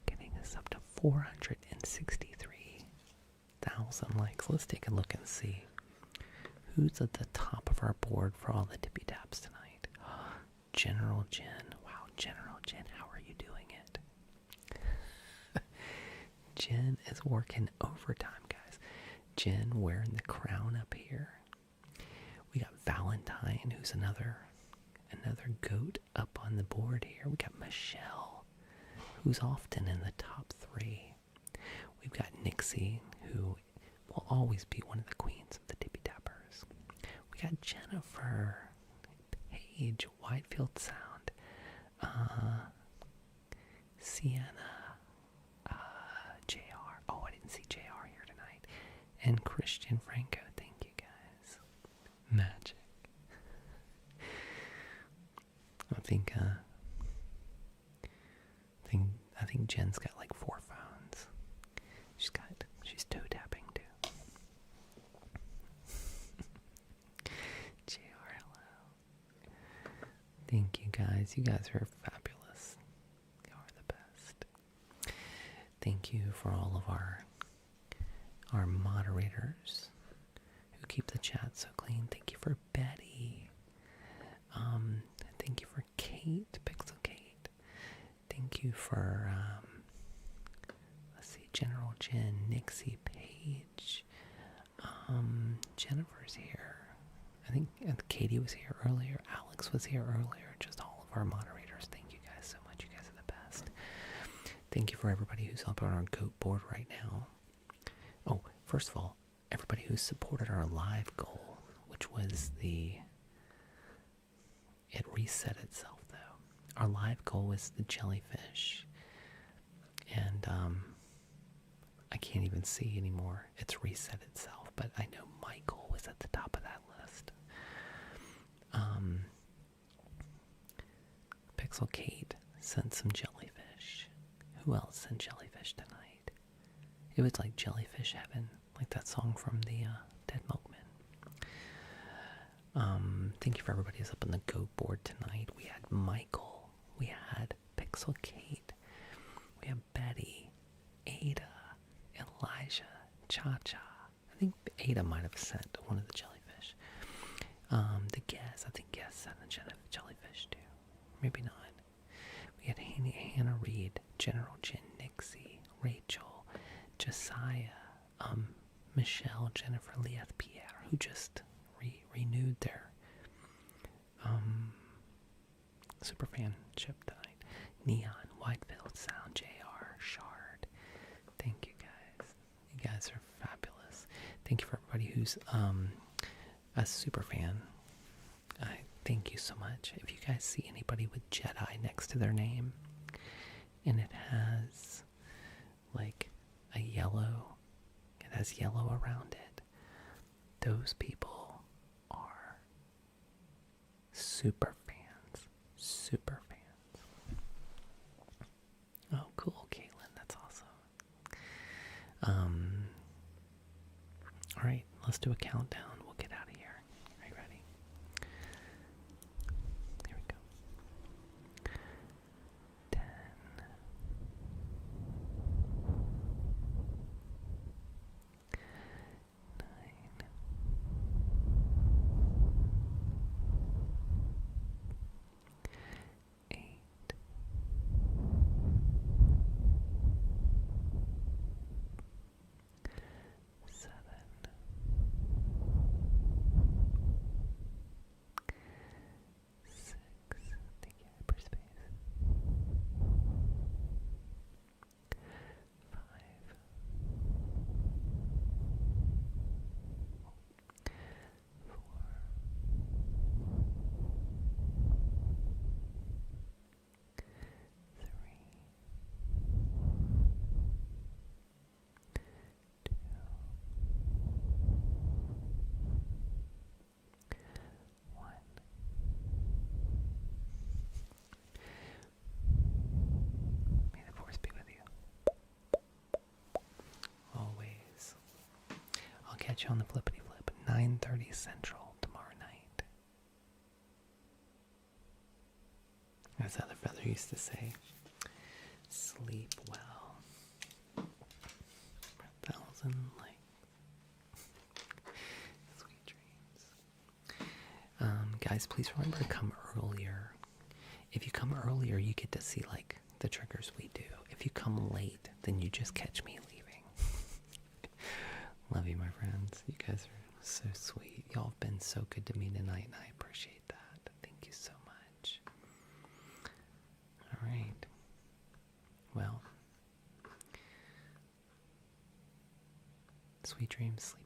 getting us up to 463,000 likes. Let's take a look and see who's at the top of our board for all the tippy taps tonight. General Jen. Wow, General Jen, how are you doing it? Jen is working overtime, guys. Jen wearing the crown up here. We got Valentine, who's another goat up on the board here. We got Michelle, who's often in the top 3. We've got Nixie, who will always be one of the queens of the tippy tappers. We got Jennifer, Paige, Whitefield Sound, Sienna, JR. Oh, I didn't see JR here tonight. And Christian Franco. Thank you, guys. Magic. I think Jen's got like 4 phones. She's toe tapping too. JR, hello. Thank you, guys. You guys are fabulous. You are the best. Thank you for all of our moderators who keep the chat so clean. Thank you for Betty. Thank you for Kate, Pixel Kate. Thank you for, let's see, General Jen, Nixie, Paige. Jennifer's here. I think Katie was here earlier. Alex was here earlier. Just all of our moderators. Thank you guys so much. You guys are the best. Thank you for everybody who's up on our GOAT board right now. Oh, first of all, everybody who supported our live goal, which was it reset itself though. Our live goal was the jellyfish. And I can't even see anymore. It's reset itself, but I know Michael was at the top of that list. Pixel Kate sent some jellyfish. Who else sent jellyfish tonight? It was like Jellyfish Heaven, like that song from the Dead Milkmen. Thank you for everybody who's up on the GOAT board tonight. We had Michael, we had Pixel Kate, we had Betty, Ada, Elijah, Cha-Cha. I think Ada might have sent one of the jellyfish. The Guess, I think Guess sent a jellyfish too. Maybe not. We had Hannah Reed, General Jen, Nixie, Rachel, Josiah, Michelle, Jennifer, Leah, Pierre, who just renewed their superfanship tonight. Neon, Whitefield Sound, JR, Shard. Thank you guys. You guys are fabulous. Thank you for everybody who's a super fan. I thank you so much. If you guys see anybody with Jedi next to their name and it has like a yellow, it has yellow around it, those people are super fans. Super fans. Oh, cool, Caitlin. That's awesome. Alright, let's do a countdown. We'll get out of here. Are you ready? Here we go. 10. 9. catch you on the flippity flip. 9:30 Central tomorrow night. As Other Feather used to say, sleep well. For 1,000 sweet dreams. Guys, please remember to come earlier. If you come earlier, you get to see like the triggers we do. If you come late, then you just catch me leaving. Love you, my friends. You guys are so sweet. Y'all have been so good to me tonight, and I appreciate that. Thank you so much. All right. Well, sweet dreams. Sleep